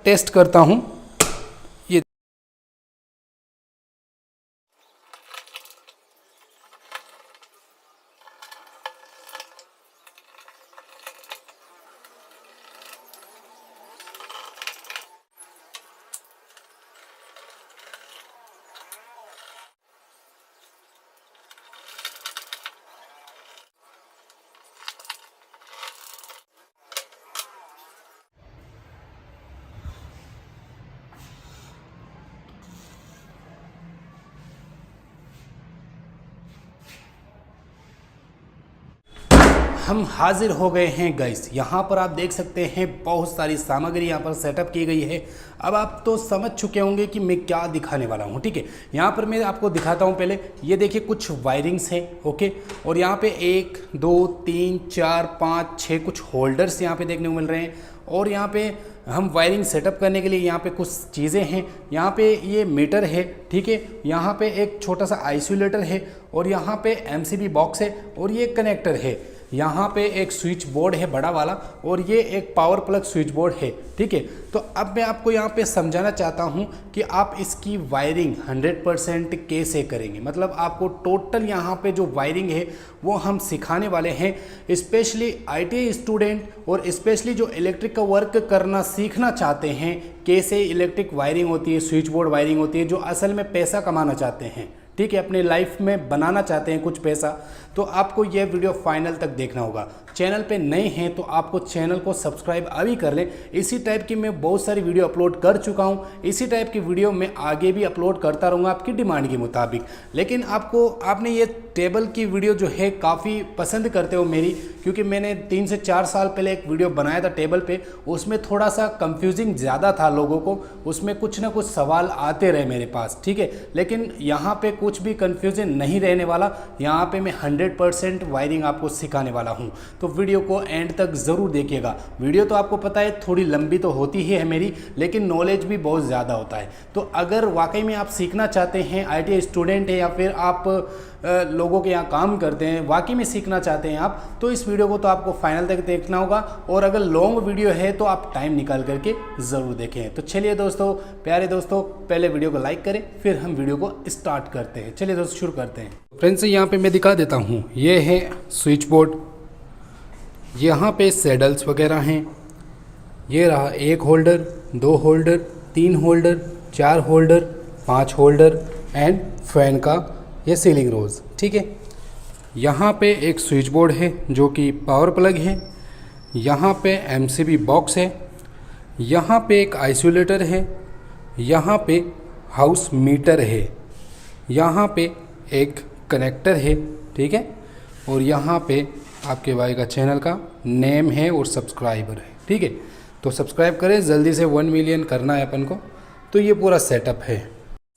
Test करता हूँ। ये हम हाजिर हो गए हैं गाइस। यहाँ पर आप देख सकते हैं बहुत सारी सामग्री यहाँ पर सेटअप की गई है। अब आप तो समझ चुके होंगे कि मैं क्या दिखाने वाला हूँ, ठीक है। यहाँ पर मैं आपको दिखाता हूँ। पहले ये देखिए कुछ वायरिंग्स हैं, ओके। और यहाँ पे 1 2 3 4 5 6 कुछ होल्डर्स यहाँ पे देखने को मिल रहे हैं। और यहाँ पे हम वायरिंग सेटअप करने के लिए यहाँ पे कुछ चीज़ें हैं। यहाँ पे ये मीटर है, ठीक है। यहाँ पे एक छोटा सा आइसोलेटर है और यहाँ पे एमसीबी बॉक्स है और ये कनेक्टर है। यहाँ पे एक स्विच बोर्ड है बड़ा वाला और ये एक पावर प्लग स्विच बोर्ड है, ठीक है। तो अब मैं आपको यहाँ पे समझाना चाहता हूँ कि आप इसकी वायरिंग 100% कैसे करेंगे। मतलब आपको टोटल यहाँ पे जो वायरिंग है वो हम सिखाने वाले हैं। स्पेशली आईटीआई स्टूडेंट और स्पेशली जो इलेक्ट्रिक का वर्क करना सीखना चाहते हैं, कैसे इलेक्ट्रिक वायरिंग होती है, स्विच बोर्ड वायरिंग होती है, जो असल में पैसा कमाना चाहते हैं, ठीक है, अपने लाइफ में बनाना चाहते हैं कुछ पैसा, तो आपको यह वीडियो फाइनल तक देखना होगा। चैनल पे नए हैं तो आपको चैनल को सब्सक्राइब अभी कर लें। इसी टाइप की मैं बहुत सारी वीडियो अपलोड कर चुका हूं। इसी टाइप की वीडियो मैं आगे भी अपलोड करता रहूँगा आपकी डिमांड के मुताबिक। लेकिन आपने ये टेबल की वीडियो जो है काफ़ी पसंद करते हो मेरी, क्योंकि मैंने 3 से 4 साल पहले एक वीडियो बनाया था टेबल पे। उसमें थोड़ा सा कंफ्यूजिंग ज़्यादा था लोगों को, उसमें कुछ ना कुछ सवाल आते रहे मेरे पास, ठीक है। लेकिन यहाँ पे कुछ भी कंफ्यूजन नहीं रहने वाला। यहाँ पे मैं 100% वायरिंग आपको सिखाने वाला हूँ। तो वीडियो को एंड तक ज़रूर देखिएगा। वीडियो तो आपको पता है थोड़ी लंबी तो होती ही है मेरी, लेकिन नॉलेज भी बहुत ज़्यादा होता है। तो अगर वाकई में आप सीखना चाहते हैं, आईटीआई स्टूडेंट है या फिर आप लोगों के यहाँ काम करते हैं, वाकई में सीखना चाहते हैं आप, तो इस वीडियो को तो आपको फाइनल तक देखना होगा। और अगर लॉन्ग वीडियो है तो आप टाइम निकाल करके ज़रूर देखें। तो चलिए दोस्तों, प्यारे दोस्तों, पहले वीडियो को लाइक करें, फिर हम वीडियो को स्टार्ट करते हैं। चलिए दोस्तों शुरू करते हैं। फ्रेंड्स यहाँ पे मैं दिखा देता हूँ, ये है स्विच बोर्ड, यहाँ पे सैडल्स वगैरह हैं। ये रहा 1 holder, 2 holder, 3 holder, 4 holder, 5 holder and fan का ये सीलिंग रोज, ठीक है। यहाँ पे एक स्विच बोर्ड है जो कि पावर प्लग है। यहाँ पे एमसीबी बॉक्स है। यहाँ पे एक आइसोलेटर है। यहाँ पे हाउस मीटर है। यहाँ पे एक कनेक्टर है, ठीक है। और यहाँ पे आपके भाई का चैनल का नेम है और सब्सक्राइबर है, ठीक है। तो सब्सक्राइब करें, जल्दी से 1 मिलियन करना है अपन को। तो ये पूरा सेटअप है।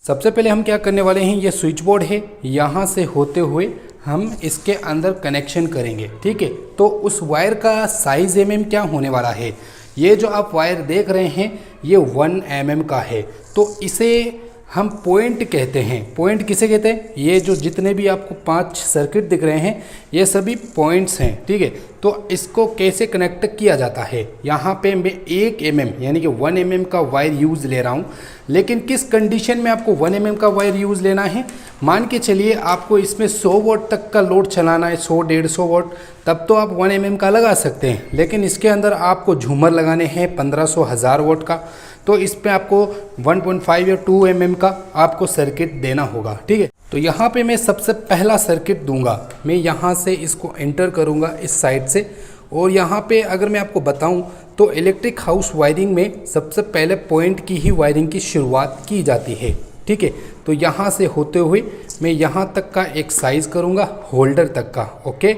सबसे पहले हम क्या करने वाले हैं, ये स्विच बोर्ड है, यहाँ से होते हुए हम इसके अंदर कनेक्शन करेंगे, ठीक है। तो उस वायर का साइज क्या होने वाला है, ये जो आप वायर देख रहे हैं ये 1 mm का है। तो इसे हम पॉइंट कहते हैं। पॉइंट किसे कहते हैं, ये जो जितने भी आपको 5 सर्किट दिख रहे हैं ये सभी पॉइंट्स हैं, ठीक है। तो इसको कैसे कनेक्ट किया जाता है, यहाँ पे मैं 1 mm यानी कि 1 mm का वायर यूज़ ले रहा हूँ। लेकिन किस कंडीशन में आपको 1 mm का वायर यूज़ लेना है, मान के चलिए आपको इसमें 100 वोल्ट तक का लोड चलाना है, 100-150 वोल्ट, तब तो आप 1 mm का लगा सकते हैं। लेकिन इसके अंदर आपको झूमर लगाने हैं 1500-1000 वोल्ट का, तो इस पे आपको 1.5 या 2 mm का आपको सर्किट देना होगा, ठीक है। तो यहाँ पे मैं सबसे पहला सर्किट दूंगा। मैं यहाँ से इसको एंटर करूँगा इस साइड से। और यहाँ पे अगर मैं आपको बताऊँ तो इलेक्ट्रिक हाउस वायरिंग में सबसे पहले पॉइंट की ही वायरिंग की शुरुआत की जाती है, ठीक है। तो यहाँ से होते हुए मैं यहाँ तक का एक साइज़ करूँगा, होल्डर तक का, ओके।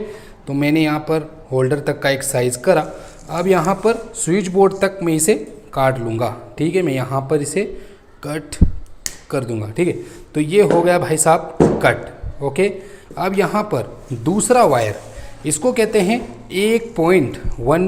तो मैंने यहाँ पर होल्डर तक का एक साइज़ करा। अब यहाँ पर स्विच बोर्ड तक मैं इसे काट लूँगा, ठीक है। मैं यहाँ पर इसे कट कर दूँगा, ठीक है। तो ये हो गया भाई साहब कट, ओके। अब यहाँ पर दूसरा वायर, इसको कहते हैं 1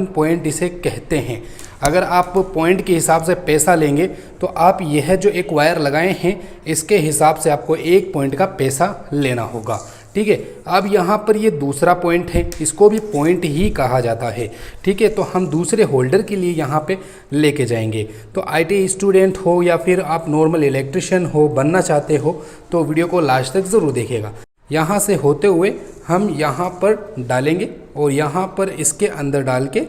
पॉइंट इसे कहते हैं। अगर आप पॉइंट के हिसाब से पैसा लेंगे तो आप यह जो एक वायर लगाए हैं इसके हिसाब से आपको 1 पॉइंट का पैसा लेना होगा, ठीक है। अब यहाँ पर ये दूसरा पॉइंट है, इसको भी पॉइंट ही कहा जाता है, ठीक है। तो हम दूसरे होल्डर के लिए यहाँ पे लेके जाएंगे। तो आईटी स्टूडेंट हो या फिर आप नॉर्मल इलेक्ट्रिशियन हो, बनना चाहते हो, तो वीडियो को लास्ट तक ज़रूर देखिएगा। यहाँ से होते हुए हम यहाँ पर डालेंगे और यहाँ पर इसके अंदर डाल के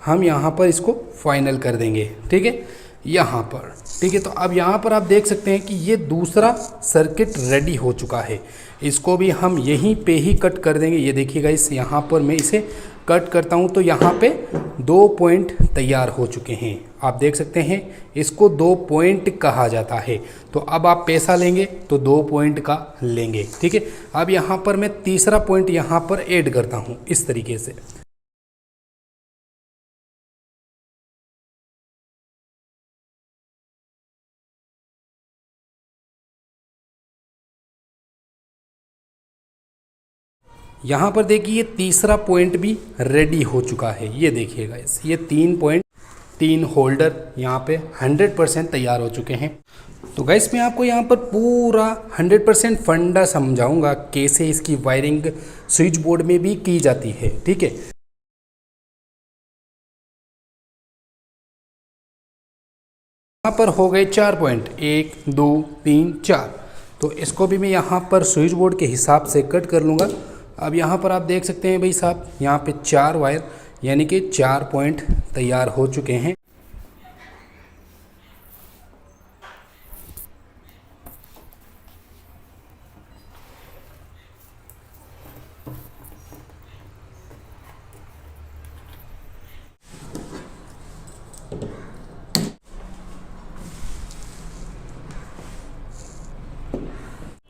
हम यहाँ पर इसको फाइनल कर देंगे, ठीक है, यहाँ पर, ठीक है। तो अब यहाँ पर आप देख सकते हैं कि ये दूसरा सर्किट रेडी हो चुका है। इसको भी हम यहीं पे ही कट कर देंगे। ये देखिएगा, इस यहाँ पर मैं इसे कट करता हूँ तो यहाँ पे 2 पॉइंट तैयार हो चुके हैं। आप देख सकते हैं, इसको 2 पॉइंट कहा जाता है। तो अब आप पैसा लेंगे तो 2 पॉइंट का लेंगे, ठीक है। अब यहाँ पर मैं तीसरा पॉइंट यहाँ पर ऐड करता हूँ इस तरीके से। यहाँ पर देखिए, तीसरा पॉइंट भी रेडी हो चुका है। ये देखिएगा, ये 3 पॉइंट, 3 होल्डर यहाँ पे 100% तैयार हो चुके हैं। तो गाइस मैं आपको यहाँ पर पूरा 100% फंडा समझाऊंगा कैसे इसकी वायरिंग स्विच बोर्ड में भी की जाती है, ठीक है। यहाँ पर हो गए 4 पॉइंट, 1 2 3 4। तो इसको भी मैं यहाँ पर स्विच बोर्ड के हिसाब से कट कर लूँगा। अब यहाँ पर आप देख सकते हैं भाई साहब, यहाँ पे 4 वायर यानी कि 4 पॉइंट तैयार हो चुके हैं।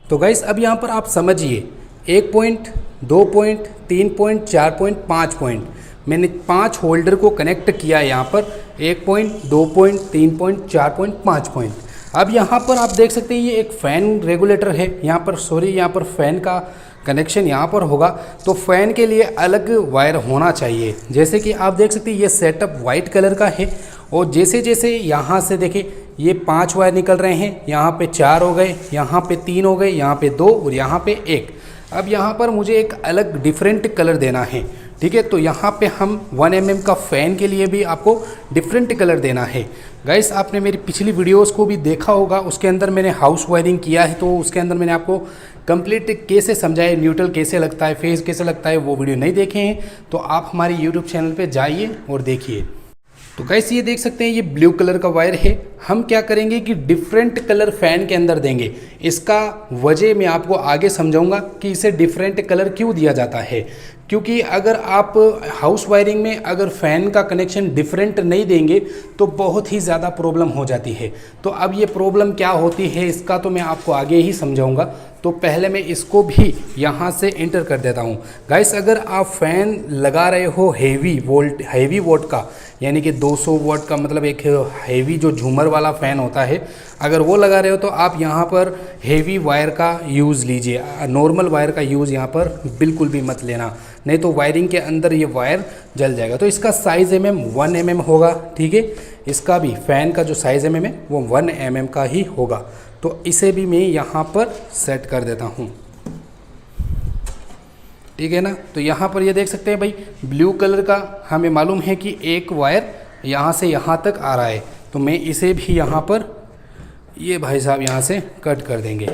तो गाइस अब यहाँ पर आप समझिए, 1 point, 2 point, 3 point, 4 point, 5 point, मैंने 5 होल्डर को कनेक्ट किया है यहाँ पर। 1 point, 2 point, 3 point, 4 point, 5 point. अब यहाँ पर आप देख सकते हैं ये एक फ़ैन रेगुलेटर है यहाँ पर, सॉरी यहाँ पर फ़ैन का कनेक्शन यहाँ पर होगा। तो फ़ैन के लिए अलग वायर होना चाहिए। जैसे कि आप देख सकते हैं ये सेटअप वाइट कलर का है और जैसे जैसे यहाँ से देखिए ये 5 वायर निकल रहे हैं, यहाँ पे 4 हो गए, यहाँ पे 3 हो गए, यहाँ पे 2 और यहाँ पे 1। अब यहाँ पर मुझे एक अलग डिफरेंट कलर देना है, ठीक है। तो यहाँ पे हम 1 mm का फ़ैन के लिए भी आपको डिफरेंट कलर देना है। गाइस आपने मेरी पिछली वीडियोस को भी देखा होगा, उसके अंदर मैंने हाउस वायरिंग किया है, तो उसके अंदर मैंने आपको कंप्लीट कैसे समझाया, न्यूट्रल कैसे लगता है, फेज कैसे लगता है, वो वीडियो नहीं देखे हैं तो आप हमारे यूट्यूब चैनल पर जाइए और देखिए। तो गाइस ये देख सकते हैं ये ब्लू कलर का वायर है। हम क्या करेंगे कि डिफरेंट कलर फ़ैन के अंदर देंगे। इसका वजह मैं आपको आगे समझाऊंगा कि इसे डिफरेंट कलर क्यों दिया जाता है। क्योंकि अगर आप हाउस वायरिंग में अगर फ़ैन का कनेक्शन डिफरेंट नहीं देंगे तो बहुत ही ज़्यादा प्रॉब्लम हो जाती है। तो अब ये प्रॉब्लम क्या होती है इसका तो मैं आपको आगे ही समझाऊंगा। तो पहले मैं इसको भी यहाँ से एंटर कर देता हूँ। गाइस अगर आप फ़ैन लगा रहे हो हैवी वोल्ट का, यानी कि 200 वोल्ट का, मतलब एक हैवी जो झूमर वाला फ़ैन होता है, अगर वो लगा रहे हो तो आप यहाँ पर हैवी वायर का यूज़ लीजिए। नॉर्मल वायर का यूज़ यहाँ पर बिल्कुल भी मत लेना, नहीं तो वायरिंग के अंदर ये वायर जल जाएगा। तो इसका साइज़ 1 mm होगा, ठीक है। इसका भी फ़ैन का जो साइज़ है वो 1 mm का ही होगा। तो इसे भी मैं यहाँ पर सेट कर देता हूँ, ठीक है ना। तो यहाँ पर ये देख सकते हैं भाई, ब्लू कलर का हमें मालूम है कि एक वायर यहाँ से यहाँ तक आ रहा है, तो मैं इसे भी यहाँ पर ये भाई साहब यहाँ से कट कर देंगे।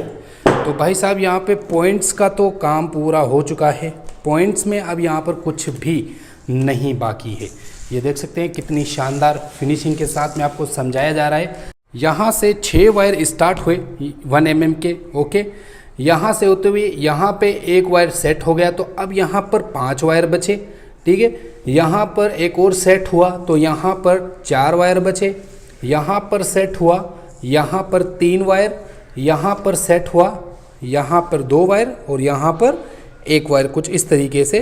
तो भाई साहब यहाँ पे पॉइंट्स का तो काम पूरा हो चुका है। पॉइंट्स में अब यहाँ पर कुछ भी नहीं बाकी है। ये देख सकते हैं कितनी शानदार फिनिशिंग के साथ में आपको समझाया जा रहा है। यहाँ से 6 वायर स्टार्ट हुए 1 mm के, ओके। यहाँ से होते हुए यहाँ पे एक वायर सेट हो गया, तो अब यहाँ पर 5 वायर बचे, ठीक है। यहाँ पर एक और सेट हुआ तो यहाँ पर 4 वायर बचे। यहाँ पर सेट हुआ, यहाँ पर 3 वायर, यहाँ पर सेट हुआ, यहाँ पर 2 वायर और यहाँ पर 1 वायर, कुछ इस तरीके से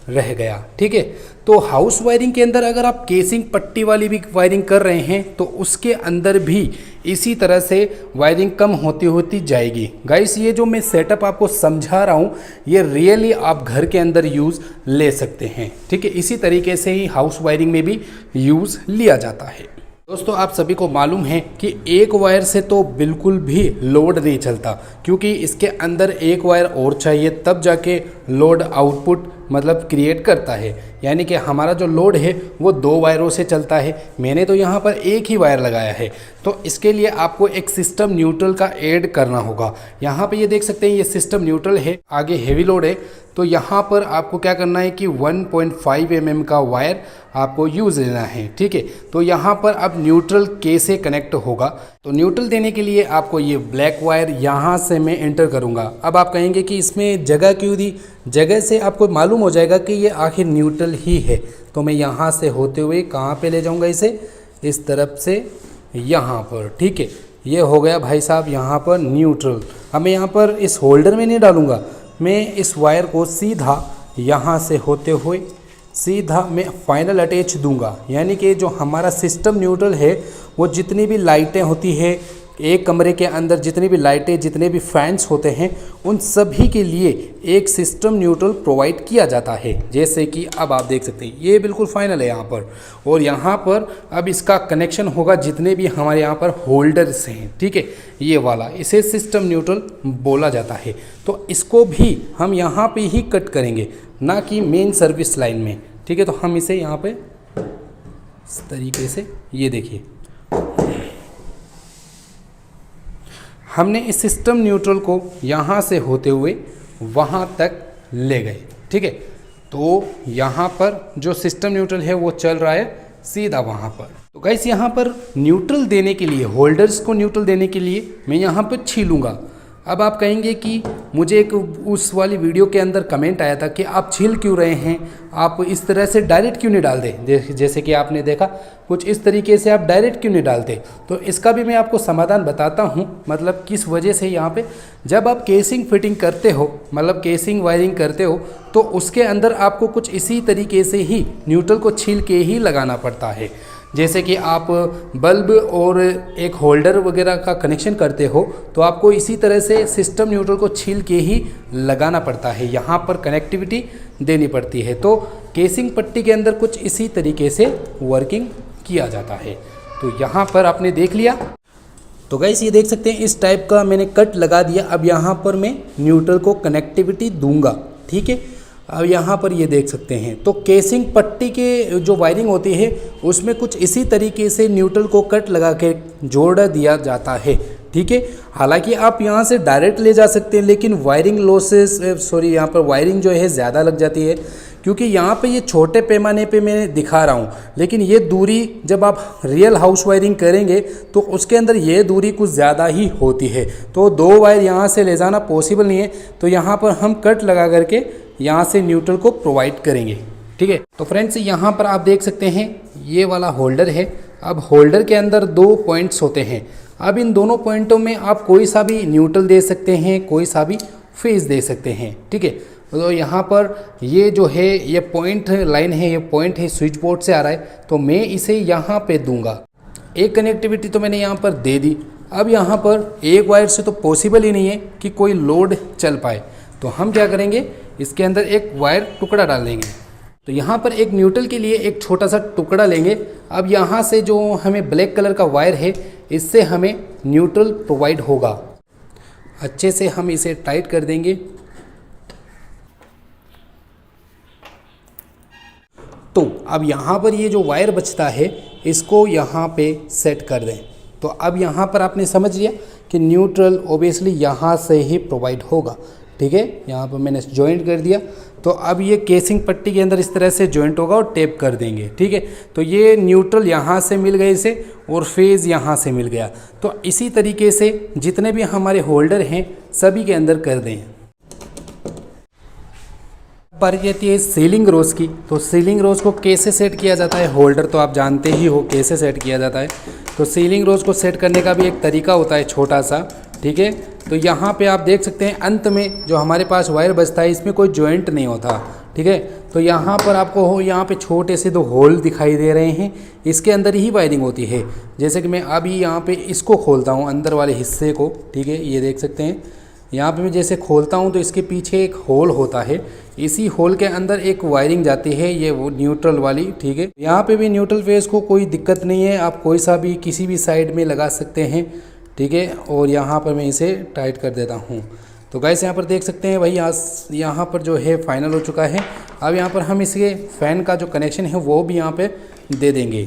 रह गया, ठीक है। तो हाउस वायरिंग के अंदर अगर आप केसिंग पट्टी वाली भी वायरिंग कर रहे हैं तो उसके अंदर भी इसी तरह से वायरिंग कम होती होती जाएगी। गाइस ये जो मैं सेटअप आपको समझा रहा हूँ ये रियली आप घर के अंदर यूज़ ले सकते हैं, ठीक है। इसी तरीके से ही हाउस वायरिंग में भी यूज़ लिया जाता है। दोस्तों आप सभी को मालूम है कि एक वायर से तो बिल्कुल भी लोड नहीं चलता, क्योंकि इसके अंदर एक वायर और चाहिए तब जाके लोड आउटपुट मतलब क्रिएट करता है। यानी कि हमारा जो लोड है वो 2 वायरों से चलता है। मैंने तो यहाँ पर एक ही वायर लगाया है, तो इसके लिए आपको एक सिस्टम न्यूट्रल का ऐड करना होगा। यहाँ पे ये देख सकते हैं ये सिस्टम न्यूट्रल है, आगे हेवी लोड है। तो यहाँ पर आपको क्या करना है कि 1.5 mm का वायर आपको यूज़ लेना है, ठीक है। तो यहाँ पर अब न्यूट्रल कैसे कनेक्ट होगा, तो न्यूट्रल देने के लिए आपको ये ब्लैक वायर यहाँ से मैं एंटर करूँगा। अब आप कहेंगे कि इसमें जगह क्यों दी, जगह से आपको मालूम हो जाएगा कि ये आखिर न्यूट्रल ही है। तो मैं यहाँ से होते हुए कहाँ पे ले जाऊँगा इसे, इस तरफ से यहाँ पर, ठीक है। ये हो गया भाई साहब यहाँ पर न्यूट्रल। अब मैं यहाँ पर इस होल्डर में नहीं डालूँगा, मैं इस वायर को सीधा यहाँ से होते हुए सीधा मैं फाइनल अटैच दूंगा। यानी कि जो हमारा सिस्टम न्यूट्रल है वो जितनी भी लाइटें होती है एक कमरे के अंदर, जितनी भी लाइटें जितने भी फैंस होते हैं उन सभी के लिए एक सिस्टम न्यूट्रल प्रोवाइड किया जाता है। जैसे कि अब आप देख सकते हैं ये बिल्कुल फाइनल है यहाँ पर, और यहाँ पर अब इसका कनेक्शन होगा जितने भी हमारे यहाँ पर होल्डर्स हैं, ठीक है। ये वाला इसे सिस्टम न्यूट्रल बोला जाता है। तो इसको भी हम यहाँ पे ही कट करेंगे, ना कि मेन सर्विस लाइन में, ठीक है। तो हम इसे यहाँ पे इस तरीके से, ये देखिए हमने इस सिस्टम न्यूट्रल को यहाँ से होते हुए वहाँ तक ले गए, ठीक है। तो यहाँ पर जो सिस्टम न्यूट्रल है वो चल रहा है सीधा वहाँ पर। तो गाइस यहाँ पर न्यूट्रल देने के लिए, होल्डर्स को न्यूट्रल देने के लिए मैं यहाँ पर छीलूँगा। अब आप कहेंगे कि मुझे एक उस वाली वीडियो के अंदर कमेंट आया था कि आप छील क्यों रहे हैं, आप इस तरह से डायरेक्ट क्यों नहीं डाल दें, जैसे कि आपने देखा कुछ इस तरीके से आप डायरेक्ट क्यों नहीं डालते। तो इसका भी मैं आपको समाधान बताता हूं, मतलब किस वजह से। यहाँ पे जब आप केसिंग फिटिंग करते हो, मतलब केसिंग वायरिंग करते हो, तो उसके अंदर आपको कुछ इसी तरीके से ही न्यूट्रल को छील के ही लगाना पड़ता है। जैसे कि आप बल्ब और एक होल्डर वगैरह का कनेक्शन करते हो तो आपको इसी तरह से सिस्टम न्यूट्रल को छील के ही लगाना पड़ता है, यहाँ पर कनेक्टिविटी देनी पड़ती है। तो केसिंग पट्टी के अंदर कुछ इसी तरीके से वर्किंग किया जाता है। तो यहाँ पर आपने देख लिया। तो गाइस ये देख सकते हैं इस टाइप का मैंने कट लगा दिया। अब यहाँ पर मैं न्यूट्रल को कनेक्टिविटी दूंगा, ठीक है। अब यहाँ पर ये देख सकते हैं, तो केसिंग पट्टी के जो वायरिंग होती है उसमें कुछ इसी तरीके से न्यूट्रल को कट लगा के जोड़ दिया जाता है, ठीक है। हालांकि आप यहाँ से डायरेक्ट ले जा सकते हैं, लेकिन वायरिंग लॉसेस यहाँ पर वायरिंग जो है ज़्यादा लग जाती है, क्योंकि यहाँ पे ये छोटे पैमाने पे मैं दिखा रहा हूँ, लेकिन ये दूरी जब आप रियल हाउस वायरिंग करेंगे तो उसके अंदर ये दूरी कुछ ज़्यादा ही होती है। तो 2 वायर यहाँ से ले जाना पॉसिबल नहीं है। तो यहाँ पर हम कट लगा करके यहाँ से न्यूट्रल को प्रोवाइड करेंगे, ठीक है। तो फ्रेंड्स यहाँ पर आप देख सकते हैं ये वाला होल्डर है। अब होल्डर के अंदर 2 पॉइंट्स होते हैं। अब इन दोनों पॉइंटों में आप कोई सा भी न्यूट्रल दे सकते हैं, कोई सा भी फेज दे सकते हैं, ठीक है। तो यहाँ पर ये जो है ये पॉइंट लाइन है, ये पॉइंट है स्विच बोर्ड से आ रहा है, तो मैं इसे यहाँ पे दूंगा। एक कनेक्टिविटी तो मैंने यहाँ पर दे दी। अब यहाँ पर एक वायर से तो पॉसिबल ही नहीं है कि कोई लोड चल पाए, तो हम क्या करेंगे, इसके अंदर एक वायर टुकड़ा डाल देंगे। तो यहाँ पर एक न्यूट्रल के लिए एक छोटा सा टुकड़ा लेंगे। अब यहाँ से जो हमें ब्लैक कलर का वायर है इससे हमें न्यूट्रल प्रोवाइड होगा। अच्छे से हम इसे टाइट कर देंगे। तो अब यहाँ पर ये जो वायर बचता है इसको यहाँ पे सेट कर दें। तो अब यहाँ पर आपने समझ लिया कि न्यूट्रल ओबियसली यहाँ से ही प्रोवाइड होगा, ठीक है। यहाँ पर मैंने जॉइंट कर दिया। तो अब ये केसिंग पट्टी के अंदर इस तरह से जॉइंट होगा और टेप कर देंगे, ठीक है। तो ये न्यूट्रल यहाँ से मिल गए इसे और फेज़ यहाँ से मिल गया। तो इसी तरीके से जितने भी हमारे होल्डर हैं सभी के अंदर कर दें। बारी रहती है सीलिंग रोज की। तो सीलिंग रोज को कैसे सेट किया जाता है, होल्डर तो आप जानते ही हो कैसे सेट किया जाता है। तो सीलिंग रोज को सेट करने का भी एक तरीका होता है छोटा सा, ठीक है। तो यहाँ पे आप देख सकते हैं अंत में जो हमारे पास वायर बचता है इसमें कोई जॉइंट नहीं होता, ठीक है। तो यहाँ पर आपको यहाँ पे छोटे से 2 होल दिखाई दे रहे हैं, इसके अंदर ही वायरिंग होती है। जैसे कि मैं अभी यहाँ पे इसको खोलता हूँ अंदर वाले हिस्से को, ठीक है। ये देख सकते हैं यहाँ पे मैं जैसे खोलता हूँ तो इसके पीछे एक होल होता है, इसी होल के अंदर एक वायरिंग जाती है, ये वो न्यूट्रल वाली, ठीक है। यहाँ पे भी न्यूट्रल फेज को कोई दिक्कत नहीं है, आप कोई सा भी किसी भी साइड में लगा सकते हैं, ठीक है। और यहाँ पर मैं इसे टाइट कर देता हूँ। तो गाइस यहाँ पर देख सकते हैं भाई यहाँ पर जो है फाइनल हो चुका है। अब यहाँ पर हम इसके फ़ैन का जो कनेक्शन है वो भी यहाँ पे दे देंगे।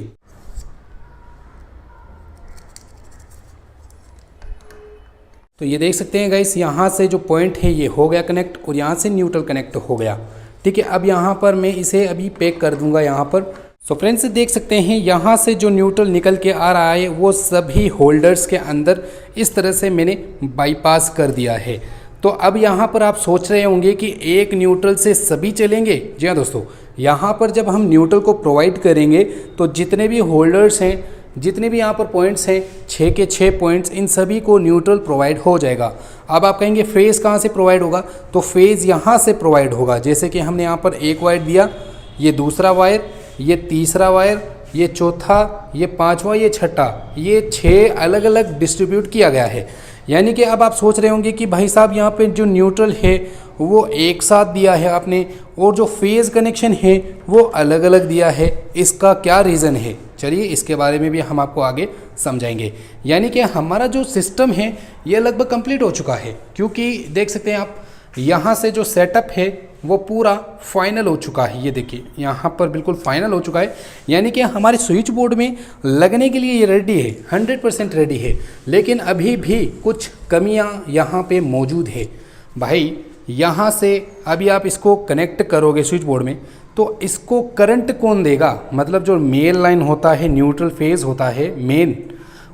तो ये देख सकते हैं गाइस, यहाँ से जो पॉइंट है ये हो गया कनेक्ट और यहाँ से न्यूट्रल कनेक्ट हो गया, ठीक है। अब यहाँ पर मैं इसे अभी पैक कर दूंगा यहाँ पर। सो फ्रेंड्स देख सकते हैं यहाँ से जो न्यूट्रल निकल के आ रहा है वो सभी होल्डर्स के अंदर इस तरह से मैंने बाईपास कर दिया है। तो अब यहाँ पर आप सोच रहे होंगे कि एक न्यूट्रल से सभी चलेंगे। जी हाँ दोस्तों, यहाँ पर जब हम न्यूट्रल को प्रोवाइड करेंगे तो जितने भी होल्डर्स हैं, जितने भी यहाँ पर पॉइंट्स हैं, 6 के 6 पॉइंट्स, इन सभी को न्यूट्रल प्रोवाइड हो जाएगा। अब आप कहेंगे फेज़ कहाँ से प्रोवाइड होगा, तो फेज़ यहाँ से प्रोवाइड होगा। जैसे कि हमने यहाँ पर एक वायर दिया, ये दूसरा वायर, ये तीसरा वायर, ये चौथा, ये पांचवा, ये छठा, ये 6 अलग अलग डिस्ट्रीब्यूट किया गया है। यानी कि अब आप सोच रहे होंगे कि भाई साहब यहाँ पे जो न्यूट्रल है वो एक साथ दिया है आपने और जो फेज़ कनेक्शन है वो अलग अलग दिया है, इसका क्या रीज़न है? चलिए इसके बारे में भी हम आपको आगे समझाएंगे। यानी कि हमारा जो सिस्टम है ये लगभग कंप्लीट हो चुका है, क्योंकि देख सकते हैं आप यहाँ से जो सेटअप है वो पूरा फाइनल हो चुका है। ये देखिए यहाँ पर बिल्कुल फाइनल हो चुका है, यानी कि हमारे स्विच बोर्ड में लगने के लिए ये रेडी है, 100% रेडी है। लेकिन अभी भी कुछ कमियाँ यहाँ पे मौजूद है। भाई यहाँ से अभी आप इसको कनेक्ट करोगे स्विच बोर्ड में तो इसको करंट कौन देगा, मतलब जो मेन लाइन होता है, न्यूट्रल फेज होता है मेन,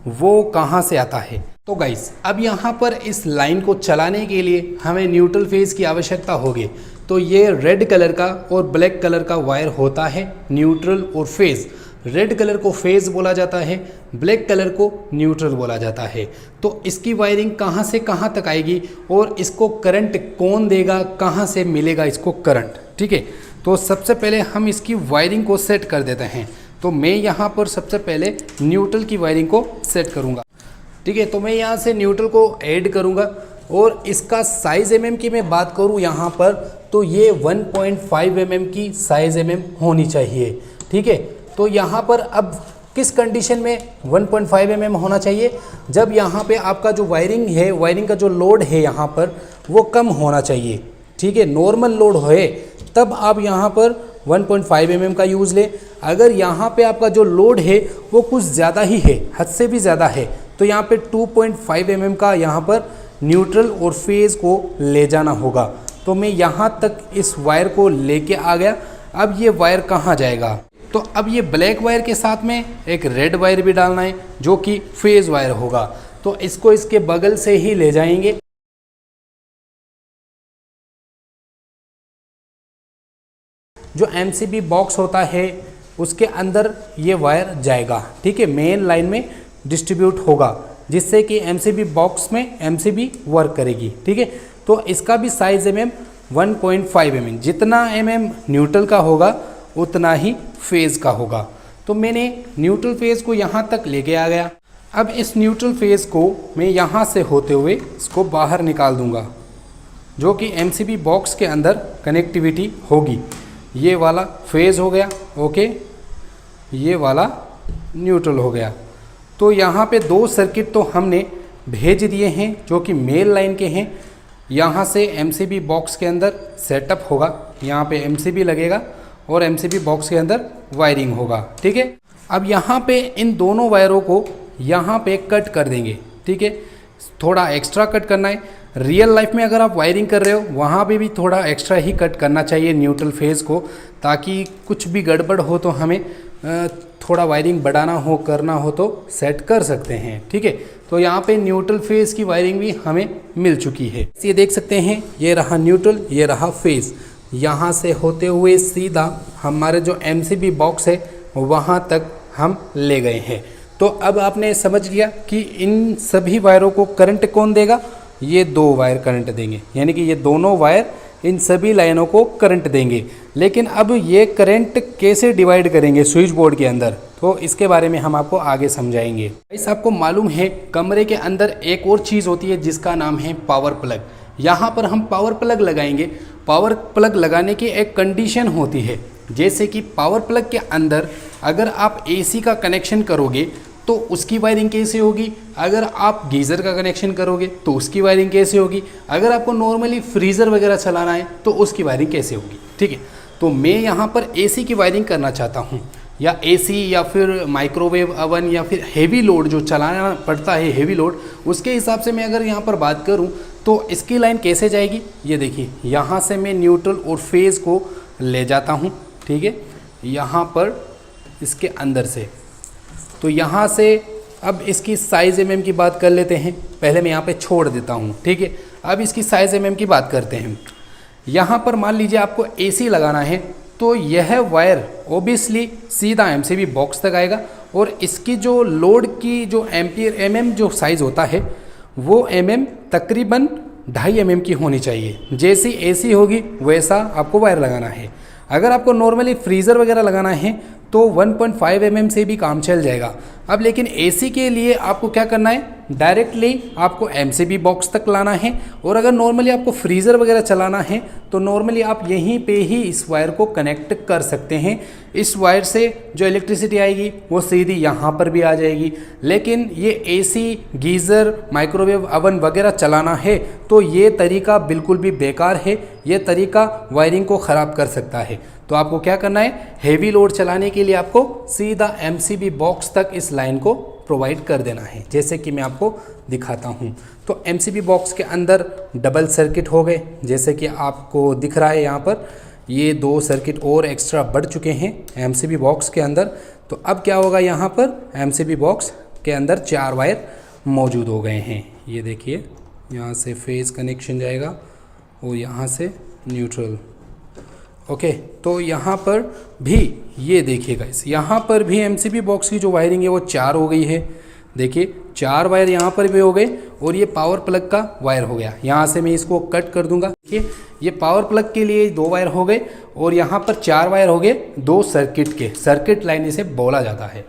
वो कहाँ से आता है? तो गाइस अब यहाँ पर इस लाइन को चलाने के लिए हमें न्यूट्रल फेज की आवश्यकता होगी। तो ये रेड कलर का और ब्लैक कलर का वायर होता है न्यूट्रल और फेज। रेड कलर को फेज बोला जाता है, ब्लैक कलर को न्यूट्रल बोला जाता है। तो इसकी वायरिंग कहाँ से कहाँ तक आएगी और इसको करंट कौन देगा, कहाँ से मिलेगा इसको करंट, ठीक है। तो सबसे पहले हम इसकी वायरिंग को सेट कर देते हैं। तो मैं यहाँ पर सबसे पहले न्यूट्रल की वायरिंग को सेट करूँगा, ठीक है। तो मैं यहाँ से न्यूट्रल को ऐड करूँगा और इसका साइज़ mm की मैं बात करूँ यहाँ पर तो ये 1.5 mm की साइज़ mm होनी चाहिए, ठीक है। तो यहाँ पर अब किस कंडीशन में 1.5 mm होना चाहिए, जब यहाँ पे आपका जो वायरिंग है, वायरिंग का जो लोड है यहाँ पर वो कम होना चाहिए, ठीक है। नॉर्मल लोड होए तब आप यहाँ पर 1.5 mm का यूज़ लें। अगर यहाँ पे आपका जो लोड है वो कुछ ज़्यादा ही है, हद से भी ज़्यादा है, तो यहाँ पे 2.5 mm का यहाँ पर न्यूट्रल और फेज़ को ले जाना होगा। तो मैं यहाँ तक इस वायर को लेके आ गया। अब ये वायर कहाँ जाएगा, तो अब ये ब्लैक वायर के साथ में एक रेड वायर भी डालना है जो कि फेज़ वायर होगा। तो इसको इसके बगल से ही ले जाएंगे। जो MCB बॉक्स होता है उसके अंदर ये वायर जाएगा, ठीक है। मेन लाइन में डिस्ट्रीब्यूट होगा जिससे कि MCB बॉक्स में MCB वर्क करेगी, ठीक है। तो इसका भी साइज mm 1.5 mm, जितना mm न्यूट्रल का होगा उतना ही फेज़ का होगा। तो मैंने न्यूट्रल फेज़ को यहाँ तक लेके आ गया। अब इस न्यूट्रल फेज़ को मैं यहाँ से होते हुए इसको बाहर निकाल दूँगा, जो कि MCB बॉक्स के अंदर कनेक्टिविटी होगी। ये वाला फेज़ हो गया, ओके, ये वाला न्यूट्रल हो गया। तो यहाँ पे 2 सर्किट तो हमने भेज दिए हैं जो कि मेल लाइन के हैं। यहाँ से MCB बॉक्स के अंदर सेटअप होगा, यहाँ पे MCB लगेगा और MCB बॉक्स के अंदर वायरिंग होगा, ठीक है। अब यहाँ पे इन दोनों वायरों को यहाँ पे कट कर देंगे, ठीक है। थोड़ा एक्स्ट्रा कट करना है। रियल लाइफ में अगर आप वायरिंग कर रहे हो वहाँ पे भी थोड़ा एक्स्ट्रा ही कट करना चाहिए न्यूट्रल फेज़ को, ताकि कुछ भी गड़बड़ हो तो हमें थोड़ा वायरिंग बढ़ाना हो, करना हो तो सेट कर सकते हैं, ठीक है। तो यहाँ पे न्यूट्रल फेज़ की वायरिंग भी हमें मिल चुकी है। ये देख सकते हैं, ये रहा न्यूट्रल, ये रहा फेज़। यहाँ से होते हुए सीधा हमारे जो MCB बॉक्स है वहाँ तक हम ले गए हैं। तो अब आपने समझ लिया कि इन सभी वायरों को करंट कौन देगा। ये 2 वायर करंट देंगे, यानी कि ये दोनों वायर इन सभी लाइनों को करंट देंगे। लेकिन अब ये करंट कैसे डिवाइड करेंगे स्विच बोर्ड के अंदर, तो इसके बारे में हम आपको आगे समझाएंगे। इस आपको मालूम है कमरे के अंदर एक और चीज़ होती है जिसका नाम है पावर प्लग। यहाँ पर हम पावर प्लग लगाएंगे। पावर प्लग लगाने की एक कंडीशन होती है, जैसे कि पावर प्लग के अंदर अगर आप एसी का कनेक्शन करोगे तो उसकी वायरिंग कैसे होगी, अगर आप गीज़र का कनेक्शन करोगे तो उसकी वायरिंग कैसे होगी, अगर आपको नॉर्मली फ्रीज़र वगैरह चलाना है तो उसकी वायरिंग कैसे होगी। ठीक है, तो मैं यहाँ पर एसी की वायरिंग करना चाहता हूँ, या एसी या फिर माइक्रोवेव अवन या फिर हेवी लोड जो चलाना पड़ता है, हेवी लोड, उसके हिसाब से मैं अगर यहाँ पर बात करूँ तो इसकी लाइन कैसे जाएगी। ये देखिए, यहाँ से मैं न्यूट्रल और फेज़ को ले जाता हूँ। ठीक है, यहाँ पर इसके अंदर से, तो यहाँ से अब इसकी साइज़ एमएम की बात कर लेते हैं। पहले मैं यहाँ पे छोड़ देता हूँ। ठीक है, अब इसकी साइज़ एमएम की बात करते हैं। यहाँ पर मान लीजिए आपको एसी लगाना है तो यह वायर ओबियसली सीधा एमसीबी बॉक्स तक आएगा, और इसकी जो लोड की जो एम्पियर एमएम जो साइज़ होता है वो एमएम तकरीबन 2.5 एमएम की होनी चाहिए। जैसी एसी होगी वैसा आपको वायर लगाना है। अगर आपको नॉर्मली फ्रीज़र वगैरह लगाना है तो 1.5 mm से भी काम चल जाएगा। अब लेकिन एसी के लिए आपको क्या करना है, डायरेक्टली आपको एमसीबी बॉक्स तक लाना है, और अगर नॉर्मली आपको फ्रीज़र वगैरह चलाना है तो नॉर्मली आप यहीं पे ही इस वायर को कनेक्ट कर सकते हैं। इस वायर से जो इलेक्ट्रिसिटी आएगी वो सीधी यहाँ पर भी आ जाएगी। लेकिन ये एसी, गीज़र, माइक्रोवेव अवन वगैरह चलाना है तो ये तरीका बिल्कुल भी बेकार है। ये तरीका वायरिंग को ख़राब कर सकता है। तो आपको क्या करना है, हेवी लोड चलाने के लिए आपको सीधा एमसीबी बॉक्स तक इस लाइन को प्रोवाइड कर देना है, जैसे कि मैं आपको दिखाता हूँ। तो एमसीबी बॉक्स के अंदर डबल सर्किट हो गए, जैसे कि आपको दिख रहा है यहाँ पर ये 2 सर्किट और एक्स्ट्रा बढ़ चुके हैं एमसीबी बॉक्स के अंदर। तो अब क्या होगा, यहाँ पर एमसीबी बॉक्स के अंदर 4 वायर मौजूद हो गए हैं। ये देखिए, यहाँ से फेज़ कनेक्शन जाएगा और यहाँ से न्यूट्रल। ओके, तो यहाँ पर भी ये देखिएगा, इस यहाँ पर भी एमसीबी बॉक्स की जो वायरिंग है वो 4 हो गई है। देखिए 4 वायर यहाँ पर भी हो गए, और ये पावर प्लग का वायर हो गया। यहाँ से मैं इसको कट कर दूंगा। देखिए, ये पावर प्लग के लिए 2 वायर हो गए, और यहाँ पर 4 वायर हो गए 2 सर्किट के। सर्किट लाइन इसे बोला जाता है।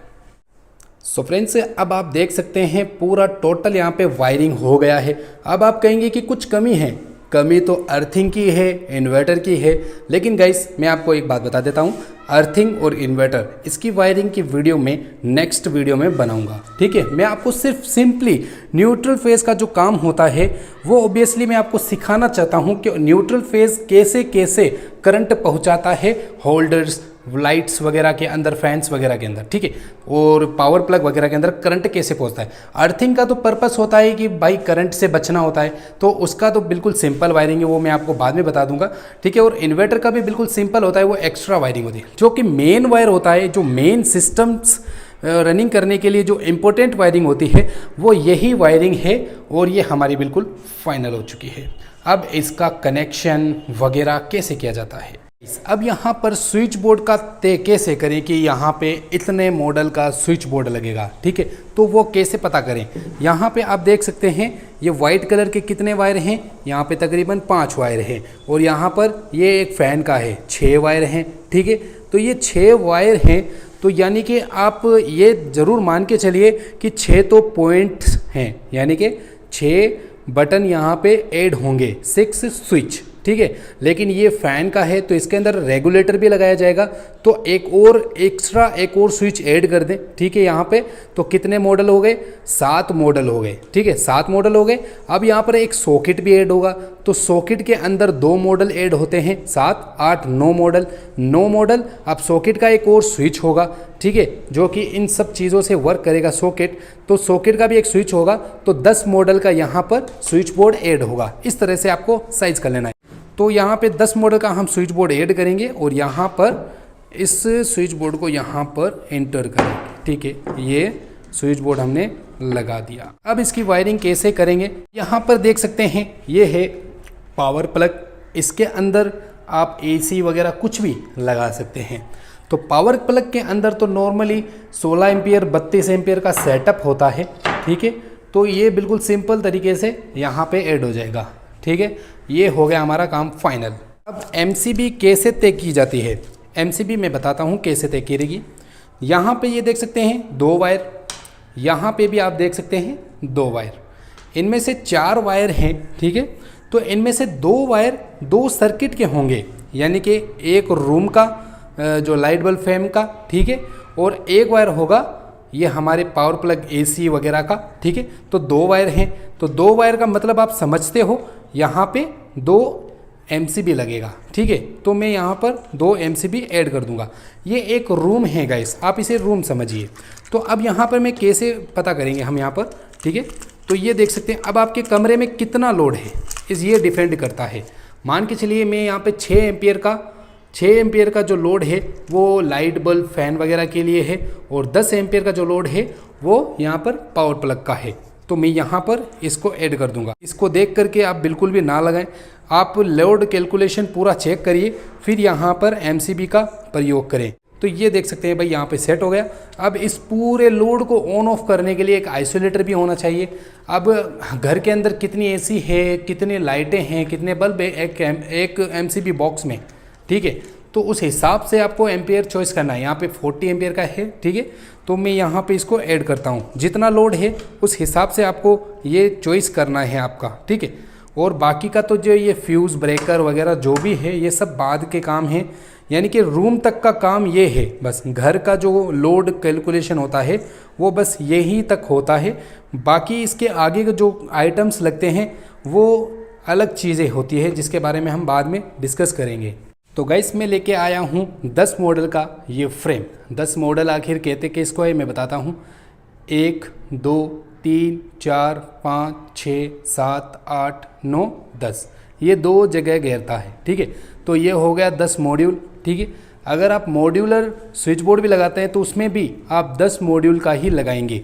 सो फ्रेंड्स, अब आप देख सकते हैं पूरा टोटल यहाँ पे वायरिंग हो गया है। अब आप कहेंगे कि कुछ कमी है। कमी तो अर्थिंग की है, इन्वर्टर की है, लेकिन गाइस मैं आपको एक बात बता देता हूँ, अर्थिंग और इन्वर्टर इसकी वायरिंग की वीडियो में नेक्स्ट वीडियो में बनाऊंगा। ठीक है, मैं आपको सिर्फ सिंपली न्यूट्रल फेज़ का जो काम होता है वो ऑब्वियसली मैं आपको सिखाना चाहता हूँ कि न्यूट्रल फेज़ कैसे कैसे करंट पहुँचाता है होल्डर्स, लाइट्स वगैरह के अंदर, फैंस वगैरह के अंदर। ठीक है, और पावर प्लग वगैरह के अंदर करंट कैसे पहुंचता है। अर्थिंग का तो पर्पस होता है कि भाई करंट से बचना होता है, तो उसका तो बिल्कुल सिंपल वायरिंग है, वो मैं आपको बाद में बता दूंगा। ठीक है, और इन्वर्टर का भी बिल्कुल सिंपल होता है, वो एक्स्ट्रा वायरिंग होती है। जो कि मेन वायर होता है, जो मेन सिस्टम्स रनिंग करने के लिए जो इम्पोर्टेंट वायरिंग होती है वो यही वायरिंग है, और ये हमारी बिल्कुल फाइनल हो चुकी है। अब इसका कनेक्शन वगैरह कैसे किया जाता है। अब यहाँ पर स्विच बोर्ड का तय कैसे करें कि यहाँ पे इतने मॉडल का स्विच बोर्ड लगेगा। ठीक है, तो वो कैसे पता करें। यहाँ पे आप देख सकते हैं ये वाइट कलर के कितने वायर हैं, यहाँ पे तकरीबन 5 वायर हैं, और यहाँ पर ये एक फ़ैन का है 6 वायर हैं। ठीक है, तो ये 6 वायर हैं, तो यानी कि आप ये ज़रूर मान के चलिए कि 6 तो पॉइंट्स हैं, यानी कि 6 बटन यहाँ पे ऐड होंगे, 6 स्विच। ठीक है, लेकिन ये फ़ैन का है तो इसके अंदर रेगुलेटर भी लगाया जाएगा, तो एक और एक्स्ट्रा एक और स्विच ऐड कर दें। ठीक है, यहाँ पे तो कितने मॉडल हो गए, 7 मॉडल हो गए। ठीक है, 7 मॉडल हो गए। अब यहाँ पर एक सॉकेट भी ऐड होगा, तो सॉकेट के अंदर 2 मॉडल ऐड होते हैं, 7, 8, 9 मॉडल। 9 मॉडल। अब सॉकेट का एक और स्विच होगा, ठीक है, जो कि इन सब चीज़ों से वर्क करेगा सॉकेट, तो सॉकेट का भी एक स्विच होगा, तो 10 मॉडल का यहाँ पर स्विच बोर्ड ऐड होगा। इस तरह से आपको साइज कर लेना है। तो यहाँ पे 10 मॉडल का हम स्विच बोर्ड ऐड करेंगे, और यहाँ पर इस स्विच बोर्ड को यहाँ पर एंटर करेंगे। ठीक है, ये स्विच बोर्ड हमने लगा दिया। अब इसकी वायरिंग कैसे करेंगे, यहाँ पर देख सकते हैं ये है पावर प्लग। इसके अंदर आप एसी वगैरह कुछ भी लगा सकते हैं। तो पावर प्लग के अंदर तो नॉर्मली 16 एम्पियर 32 एम्पियर का सेटअप होता है। ठीक है, तो ये बिल्कुल सिंपल तरीके से यहाँ पे ऐड हो जाएगा। ठीक है, ये हो गया हमारा काम फाइनल। अब एमसीबी कैसे तय की जाती है, एमसीबी मैं बताता हूँ कैसे तय करेगी। यहाँ पे ये देख सकते हैं 2 वायर, यहाँ पे भी आप देख सकते हैं 2 वायर, इनमें से 4 वायर हैं। ठीक है, तो इनमें से 2 वायर 2 सर्किट के होंगे, यानी कि एक रूम का जो लाइट बल्ब फैन का, ठीक है, और एक वायर होगा ये हमारे पावर प्लग एसी वगैरह का, ठीक है। तो 2 वायर हैं, तो 2 वायर का मतलब आप समझते हो, यहाँ पे 2 MCB लगेगा, ठीक है। तो मैं यहाँ पर 2 MCB ऐड कर दूंगा। ये एक रूम है गाइस, आप इसे रूम समझिए। तो अब यहाँ पर मैं कैसे पता करेंगे हम यहाँ पर, ठीक है। तो ये देख सकते हैं अब आपके कमरे में कितना लोड है, ये डिपेंड करता है। मान के चलिए मैं यहाँ पे 6 एम्पियर का जो लोड है वो लाइट बल्ब फैन वगैरह के लिए है, और 10 एम्पियर का जो लोड है वो यहाँ पर पावर प्लग का है। तो मैं यहाँ पर इसको ऐड कर दूंगा। इसको देख करके आप बिल्कुल भी ना लगाएं, आप लोड कैलकुलेशन पूरा चेक करिए, फिर यहाँ पर MCB का प्रयोग करें। तो ये देख सकते हैं भाई यहाँ पे सेट हो गया। अब इस पूरे लोड को ऑन ऑफ करने के लिए एक आइसोलेटर भी होना चाहिए। अब घर के अंदर कितनी AC है, कितनी लाइटें हैं, कितने बल्ब है एक MCB बॉक्स में, ठीक है। तो उस हिसाब से आपको एम्पियर चॉइस करना है। यहाँ पे 40 एम्पियर का है, ठीक है। तो मैं यहाँ पे इसको ऐड करता हूँ, जितना लोड है उस हिसाब से आपको ये चॉइस करना है आपका, ठीक है। और बाकी का तो जो ये फ्यूज़ ब्रेकर वगैरह जो भी है ये सब बाद के काम हैं, यानी कि रूम तक का काम ये है। बस घर का जो लोड कैलकुलेशन होता है वो बस यही तक होता है, बाकी इसके आगे के जो आइटम्स लगते हैं वो अलग चीज़ें होती है, जिसके बारे में हम बाद में डिस्कस करेंगे। तो गाइस मैं लेके आया हूँ 10 मॉडल का ये फ्रेम। 10 मॉडल आखिर कहते किसको है मैं बताता हूँ। 1 2 3 4 5 6 7 8 9 10, ये 2 जगह घेरता है, ठीक है। तो ये हो गया 10 मॉड्यूल, ठीक है। अगर आप मॉड्यूलर स्विच बोर्ड भी लगाते हैं तो उसमें भी आप 10 मॉड्यूल का ही लगाएंगे।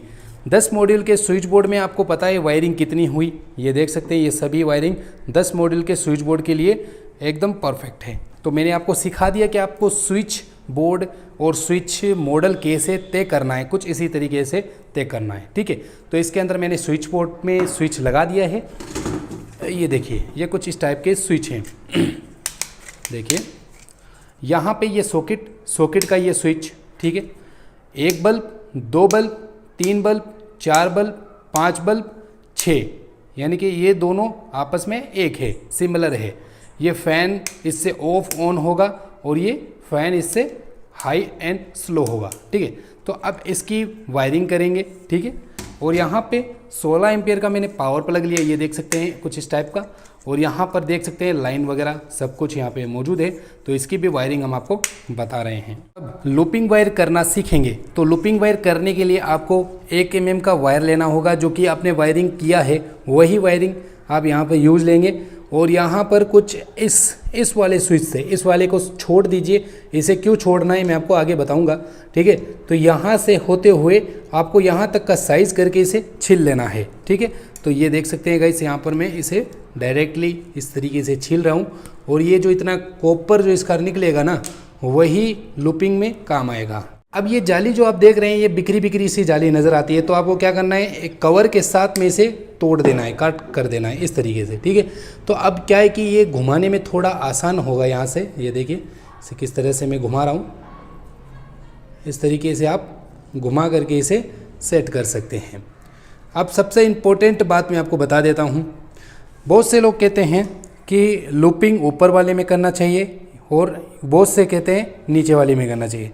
10 मॉड्यूल के स्विच बोर्ड में आपको पता है वायरिंग कितनी हुई, ये देख सकते हैं। ये सभी वायरिंग 10 मॉड्यूल के स्विच बोर्ड के लिए एकदम परफेक्ट है। तो मैंने आपको सिखा दिया कि आपको स्विच बोर्ड और स्विच मॉडल कैसे तय करना है, कुछ इसी तरीके से तय करना है, ठीक है। तो इसके अंदर मैंने स्विच बोर्ड में स्विच लगा दिया है। ये देखिए, ये कुछ इस टाइप के स्विच हैं। देखिए यहाँ पे ये सॉकेट का ये स्विच, ठीक है। 1 bulb, 2 bulb, 3 bulb, 4 bulb, 5 bulb, 6, यानी कि ये दोनों आपस में एक है, सिमिलर है। ये फ़ैन इससे ऑफ ऑन होगा और ये फ़ैन इससे हाई एंड स्लो होगा, ठीक है। तो अब इसकी वायरिंग करेंगे, ठीक है। और यहाँ पे 16 एम्पियर का मैंने पावर प्लग लिया, ये देख सकते हैं कुछ इस टाइप का। और यहाँ पर देख सकते हैं लाइन वगैरह सब कुछ यहाँ पे मौजूद है। तो इसकी भी वायरिंग हम आपको बता रहे हैं। अब लूपिंग वायर करना सीखेंगे, तो लूपिंग वायर करने के लिए आपको 1 mm का वायर लेना होगा, जो कि आपने वायरिंग किया है वही वायरिंग आप यहाँ पर यूज़ लेंगे। और यहाँ पर कुछ इस वाले स्विच से इस वाले को छोड़ दीजिए। इसे क्यों छोड़ना है मैं आपको आगे बताऊंगा, ठीक है। तो यहाँ से होते हुए आपको यहाँ तक का साइज़ करके इसे छील लेना है, ठीक है। तो ये देख सकते हैं गाइस, यहाँ पर मैं इसे डायरेक्टली इस तरीके से छील रहा हूँ। और ये जो इतना कॉपर जो इसका निकलेगा ना, वही लूपिंग में काम आएगा। अब ये जाली जो आप देख रहे हैं, ये बिखरी सी जाली नज़र आती है। तो आपको क्या करना है, एक कवर के साथ में इसे तोड़ देना है, काट कर देना है इस तरीके से, ठीक है। तो अब क्या है कि ये घुमाने में थोड़ा आसान होगा। यहाँ से ये देखिए, इसे किस तरह से मैं घुमा रहा हूँ, इस तरीके से आप घुमा करके इसे सेट कर सकते हैं। अब सबसे इम्पोर्टेंट बात मैं आपको बता देता हूँ। बहुत से लोग कहते हैं कि लूपिंग ऊपर वाले में करना चाहिए और बहुत से कहते हैं नीचे वाले में करना चाहिए।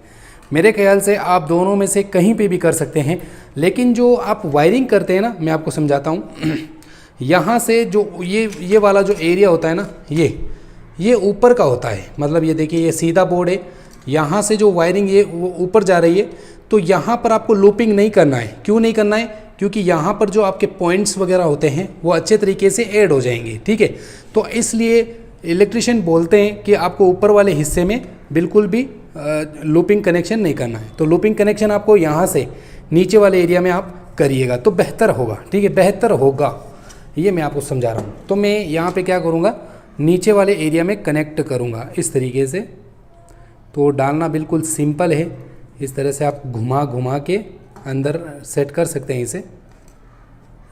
मेरे ख्याल से आप दोनों में से कहीं पे भी कर सकते हैं, लेकिन जो आप वायरिंग करते हैं ना, मैं आपको समझाता हूँ। यहाँ से जो ये वाला जो एरिया होता है ना, ये ऊपर का होता है। मतलब ये देखिए, ये सीधा बोर्ड है, यहाँ से जो वायरिंग ये वो ऊपर जा रही है। तो यहाँ पर आपको लूपिंग नहीं करना है। क्यों नहीं करना है? क्योंकि यहाँ पर जो आपके पॉइंट्स वगैरह होते हैं वो अच्छे तरीके से ऐड हो जाएंगे, ठीक है। तो इसलिए इलेक्ट्रिशियन बोलते हैं कि आपको ऊपर वाले हिस्से में बिल्कुल भी लूपिंग कनेक्शन नहीं करना है। तो लूपिंग कनेक्शन आपको यहाँ से नीचे वाले एरिया में आप करिएगा तो बेहतर होगा, ठीक है, बेहतर होगा। ये मैं आपको समझा रहा हूँ। तो मैं यहाँ पे क्या करूँगा, नीचे वाले एरिया में कनेक्ट करूँगा इस तरीके से। तो डालना बिल्कुल सिंपल है, इस तरह से आप घुमा के अंदर सेट कर सकते हैं इसे।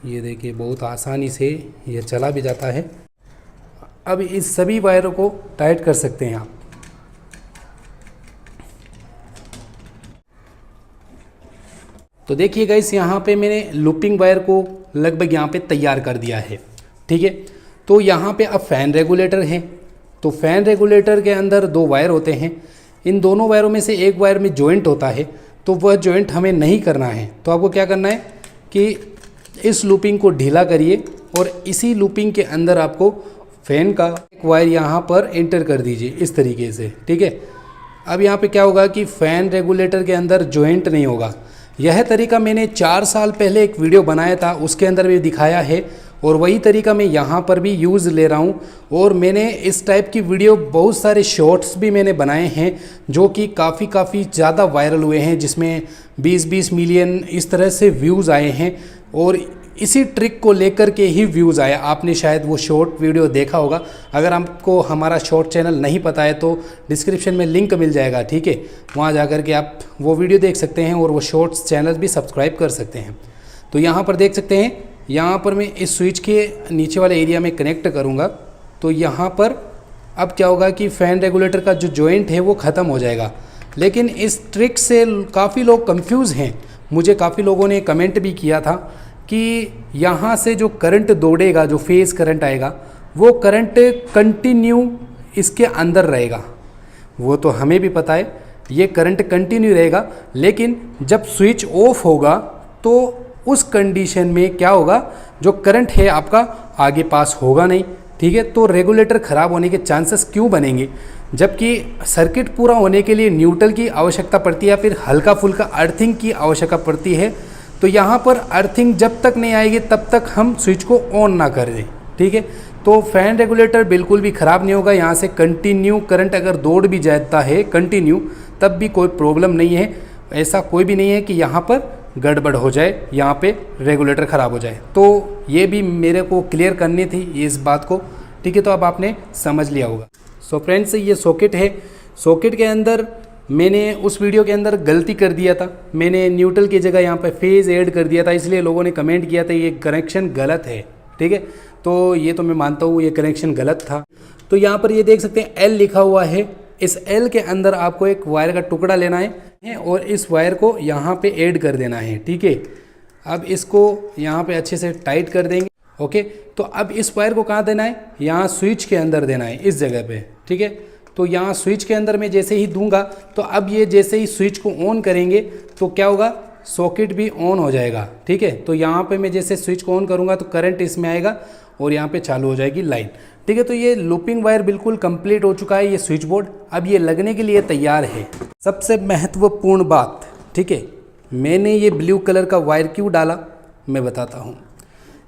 ये देखिए, बहुत आसानी से ये चला भी जाता है। अब इस सभी वायरों को टाइट कर सकते हैं आप। तो देखिए गाइस, यहाँ पे मैंने लूपिंग वायर को लगभग यहाँ पे तैयार कर दिया है, ठीक है। तो यहाँ पे अब फ़ैन रेगुलेटर है, तो फ़ैन रेगुलेटर के अंदर 2 वायर होते हैं, इन दोनों वायरों में से एक वायर में जॉइंट होता है, तो वह जॉइंट हमें नहीं करना है। तो आपको क्या करना है कि इस लूपिंग को ढीला करिए और इसी लूपिंग के अंदर आपको फ़ैन का एक वायर यहाँ पर एंटर कर दीजिए इस तरीके से, ठीक है। अब यहाँ पे क्या होगा कि फ़ैन रेगुलेटर के अंदर जॉइंट नहीं होगा। यह तरीका मैंने 4 साल पहले एक वीडियो बनाया था, उसके अंदर भी दिखाया है और वही तरीका मैं यहाँ पर भी यूज़ ले रहा हूँ। और मैंने इस टाइप की वीडियो बहुत सारे शॉर्ट्स भी मैंने बनाए हैं जो कि काफ़ी ज़्यादा वायरल हुए हैं, जिसमें 20-20 मिलियन इस तरह से व्यूज़ आए हैं और इसी ट्रिक को लेकर के ही व्यूज़ आया। आपने शायद वो शॉर्ट वीडियो देखा होगा। अगर आपको हमारा शॉर्ट चैनल नहीं पता है तो डिस्क्रिप्शन में लिंक मिल जाएगा, ठीक है, वहाँ जा कर के आप वो वीडियो देख सकते हैं और वो शॉर्ट्स चैनल भी सब्सक्राइब कर सकते हैं। तो यहाँ पर देख सकते हैं, यहाँ पर मैं इस स्विच के नीचे वाले एरिया में कनेक्ट करूँगा तो यहाँ पर अब क्या होगा कि फ़ैन रेगुलेटर का जो जॉइंट है वो ख़त्म हो जाएगा। लेकिन इस ट्रिक से काफ़ी लोग कंफ्यूज हैं। मुझे काफ़ी लोगों ने कमेंट भी किया था कि यहाँ से जो करंट दौड़ेगा, जो फेज़ करंट आएगा, वो करंट कंटिन्यू इसके अंदर रहेगा। वो तो हमें भी पता है ये करंट कंटिन्यू रहेगा, लेकिन जब स्विच ऑफ होगा तो उस कंडीशन में क्या होगा, जो करंट है आपका आगे पास होगा नहीं, ठीक है। तो रेगुलेटर ख़राब होने के चांसेस क्यों बनेंगे, जबकि सर्किट पूरा होने के लिए न्यूट्रल की आवश्यकता पड़ती है या फिर हल्का फुल्का अर्थिंग की आवश्यकता पड़ती है। तो यहाँ पर अर्थिंग जब तक नहीं आएगी तब तक हम स्विच को ऑन ना कर दें, ठीक है। तो फ़ैन रेगुलेटर बिल्कुल भी ख़राब नहीं होगा। यहाँ से कंटिन्यू करंट अगर दौड़ भी जाता है कंटिन्यू, तब भी कोई प्रॉब्लम नहीं है। ऐसा कोई भी नहीं है कि यहाँ पर गड़बड़ हो जाए, यहाँ पे रेगुलेटर ख़राब हो जाए। तो ये भी मेरे को क्लियर करनी थी इस बात को, ठीक है। तो अब आपने समझ लिया होगा। सो फ्रेंड्स, ये सॉकेट है। सॉकेट के अंदर मैंने उस वीडियो के अंदर गलती कर दिया था, मैंने न्यूट्रल की जगह यहाँ पे फेज़ ऐड कर दिया था, इसलिए लोगों ने कमेंट किया था ये कनेक्शन गलत है, ठीक है। तो ये तो मैं मानता हूँ ये कनेक्शन गलत था। तो यहाँ पर ये देख सकते हैं L लिखा हुआ है। इस L के अंदर आपको एक वायर का टुकड़ा लेना है और इस वायर को यहाँ पे ऐड कर देना है, ठीक है। अब इसको यहाँ पे अच्छे से टाइट कर देंगे, ओके। तो अब इस वायर को कहाँ देना है, यहाँ स्विच के अंदर देना है, इस जगह पे, ठीक है। तो यहाँ स्विच के अंदर मैं जैसे ही दूंगा तो अब ये जैसे ही स्विच को ऑन करेंगे तो क्या होगा, सॉकेट भी ऑन हो जाएगा, ठीक है। तो यहाँ पे मैं जैसे स्विच को ऑन करूँगा तो करंट इसमें आएगा और यहाँ पे चालू हो जाएगी लाइन, ठीक है। तो ये लूपिंग वायर बिल्कुल कंप्लीट हो चुका है, ये स्विच बोर्ड अब ये लगने के लिए तैयार है। सबसे महत्वपूर्ण बात, ठीक है, मैंने ये ब्लू कलर का वायर क्यों डाला मैं बताता हूँ।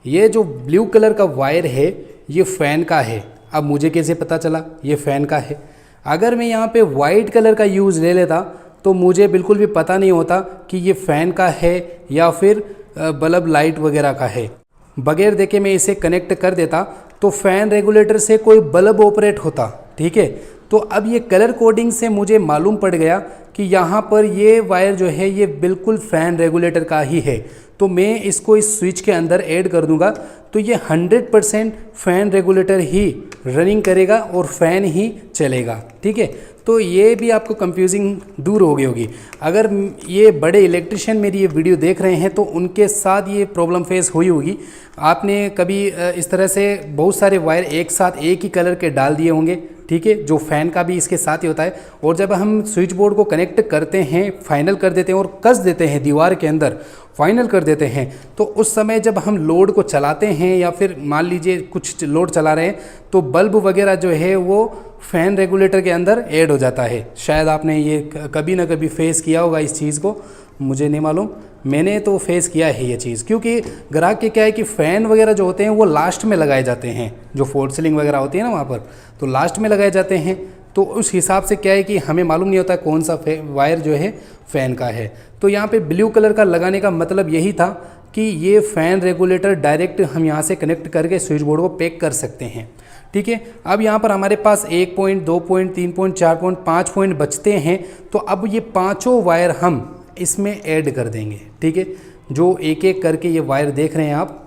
ये जो ब्लू कलर का वायर है ये फ़ैन का है। अब मुझे कैसे पता चला ये फ़ैन का है? अगर मैं यहाँ पे वाइट कलर का यूज़ ले लेता तो मुझे बिल्कुल भी पता नहीं होता कि ये फ़ैन का है या फिर बल्ब लाइट वगैरह का है। बगैर देखे मैं इसे कनेक्ट कर देता तो फ़ैन रेगुलेटर से कोई बल्ब ऑपरेट होता, ठीक है। तो अब ये कलर कोडिंग से मुझे मालूम पड़ गया कि यहाँ पर ये वायर जो है ये बिल्कुल फ़ैन रेगुलेटर का ही है। तो मैं इसको इस स्विच के अंदर ऐड कर दूंगा तो ये 100% फ़ैन रेगुलेटर ही रनिंग करेगा और फ़ैन ही चलेगा, ठीक है। तो ये भी आपको कंफ्यूजिंग दूर हो गई होगी। अगर ये बड़े इलेक्ट्रिशियन मेरी ये वीडियो देख रहे हैं तो उनके साथ ये प्रॉब्लम फेस हुई होगी। आपने कभी इस तरह से बहुत सारे वायर एक साथ एक ही कलर के डाल दिए होंगे, ठीक है, जो फ़ैन का भी इसके साथ ही होता है। और जब हम स्विच बोर्ड को कनेक्ट करते हैं, फाइनल कर देते हैं और कस देते हैं दीवार के अंदर, फाइनल कर देते हैं, तो उस समय जब हम लोड को चलाते हैं या फिर मान लीजिए कुछ लोड चला रहे हैं तो बल्ब वगैरह जो है वो फ़ैन रेगुलेटर के अंदर ऐड हो जाता है। शायद आपने ये कभी ना कभी फेस किया होगा इस चीज़ को, मुझे नहीं मालूम, मैंने तो फेस किया है ये चीज़। क्योंकि ग्राहक के क्या है कि फ़ैन वगैरह जो होते हैं वो लास्ट में लगाए जाते हैं, जो फोर सीलिंग वगैरह होती है ना वहाँ पर, तो लास्ट में लगाए जाते हैं। तो उस हिसाब से क्या है कि हमें मालूम नहीं होता कौन सा वायर जो है फ़ैन का है। तो यहाँ पे ब्लू कलर का लगाने का मतलब यही था कि ये फ़ैन रेगुलेटर डायरेक्ट हम यहाँ से कनेक्ट करके स्विच बोर्ड को पैक कर सकते हैं, ठीक है। अब यहाँ पर हमारे पास 1 point, 2 point, 3 point, 4 point, 5 point बचते हैं। तो अब ये पाँचों वायर हम इसमें ऐड कर देंगे, ठीक है। जो एक एक करके ये वायर देख रहे हैं आप,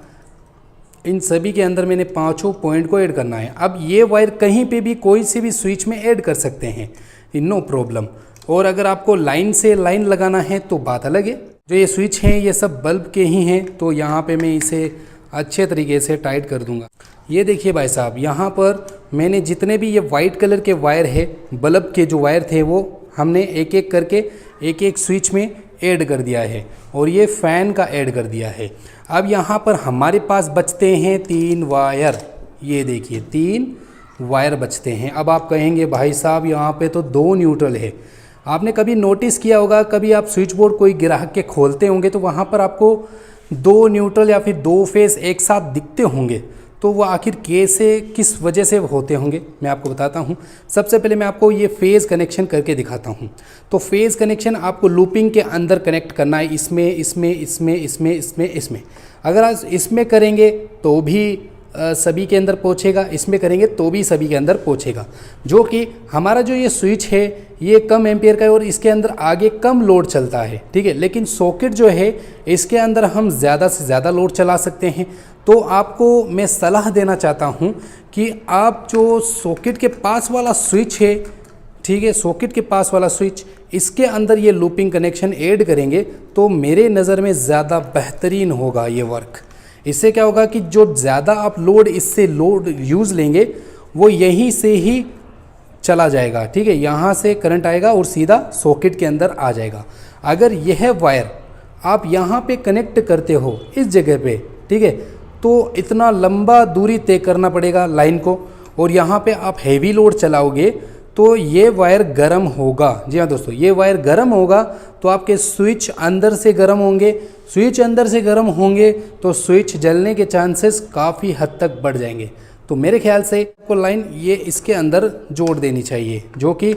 इन सभी के अंदर मैंने पाँचों पॉइंट को ऐड करना है। अब ये वायर कहीं पे भी कोई से भी स्विच में ऐड कर सकते हैं, नो प्रॉब्लम। और अगर आपको लाइन से लाइन लगाना है तो बात अलग है। जो ये स्विच हैं ये सब बल्ब के ही हैं, तो यहाँ पे मैं इसे अच्छे तरीके से टाइट कर दूंगा। ये देखिए भाई साहब, यहाँ पर मैंने जितने भी ये वाइट कलर के वायर है, बल्ब के जो वायर थे, वो हमने एक एक करके एक एक स्विच में ऐड कर दिया है और ये फ़ैन का ऐड कर दिया है। अब यहाँ पर हमारे पास बचते हैं 3 वायर। ये देखिए 3 वायर बचते हैं। अब आप कहेंगे भाई साहब यहाँ पे तो 2 न्यूट्रल है। आपने कभी नोटिस किया होगा, कभी आप स्विच बोर्ड कोई ग्राहक के खोलते होंगे तो वहाँ पर आपको 2 न्यूट्रल या फिर 2 फेस एक साथ दिखते होंगे। तो वो आखिर कैसे, किस वजह से होते होंगे, मैं आपको बताता हूँ। सबसे पहले मैं आपको ये फेज़ कनेक्शन करके दिखाता हूँ। तो फेज़ कनेक्शन आपको लूपिंग के अंदर कनेक्ट करना है, इसमें इसमें इसमें इसमें इसमें इसमें। अगर आप इसमें करेंगे तो भी सभी के अंदर पहुँचेगा, इसमें करेंगे तो भी सभी के अंदर पहुँचेगा। जो कि हमारा जो ये स्विच है ये कम एम्पियर का है और इसके अंदर आगे कम लोड चलता है, ठीक है। लेकिन सॉकेट जो है इसके अंदर हम ज़्यादा से ज़्यादा लोड चला सकते हैं। तो आपको मैं सलाह देना चाहता हूं कि आप जो सॉकेट के पास वाला स्विच है, ठीक है, सॉकेट के पास वाला स्विच, इसके अंदर ये लूपिंग कनेक्शन ऐड करेंगे तो मेरे नज़र में ज़्यादा बेहतरीन होगा ये वर्क। इससे क्या होगा कि जो ज़्यादा आप लोड इससे लोड यूज़ लेंगे वो यहीं से ही चला जाएगा, ठीक है। यहाँ से करंट आएगा और सीधा सॉकेट के अंदर आ जाएगा। अगर यह वायर आप यहाँ पे कनेक्ट करते हो इस जगह पे, ठीक है, तो इतना लंबा दूरी तय करना पड़ेगा लाइन को, और यहाँ पे आप हैवी लोड चलाओगे तो ये वायर गर्म होगा। जी हाँ दोस्तों, ये वायर गर्म होगा तो आपके स्विच अंदर से गर्म होंगे। स्विच अंदर से गर्म होंगे तो स्विच जलने के चांसेस काफ़ी हद तक बढ़ जाएंगे। तो मेरे ख्याल से आपको लाइन ये इसके अंदर जोड़ देनी चाहिए, जो कि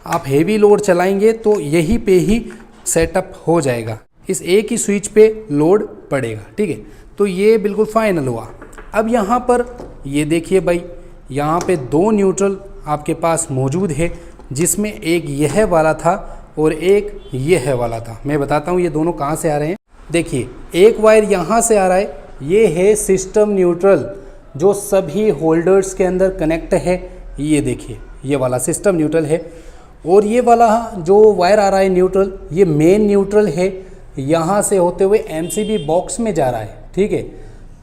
आप हैवी लोड चलाएंगे तो यहीं पे ही सेटअप हो जाएगा। इस एक ही स्विच पे लोड पड़ेगा, ठीक है। तो ये बिल्कुल फाइनल हुआ। अब यहाँ पर ये देखिए भाई, यहाँ पे 2 न्यूट्रल आपके पास मौजूद है, जिसमें एक यह वाला था और एक यह वाला था। मैं बताता हूँ ये दोनों कहाँ से आ रहे हैं। देखिए एक वायर यहाँ से आ रहा है, ये है सिस्टम न्यूट्रल जो सभी होल्डर्स के अंदर कनेक्ट है। ये देखिए ये वाला सिस्टम न्यूट्रल है, और ये वाला जो वायर आ रहा है न्यूट्रल, ये मेन न्यूट्रल है, यहाँ से होते हुए एमसीबी बॉक्स में जा रहा है, ठीक है।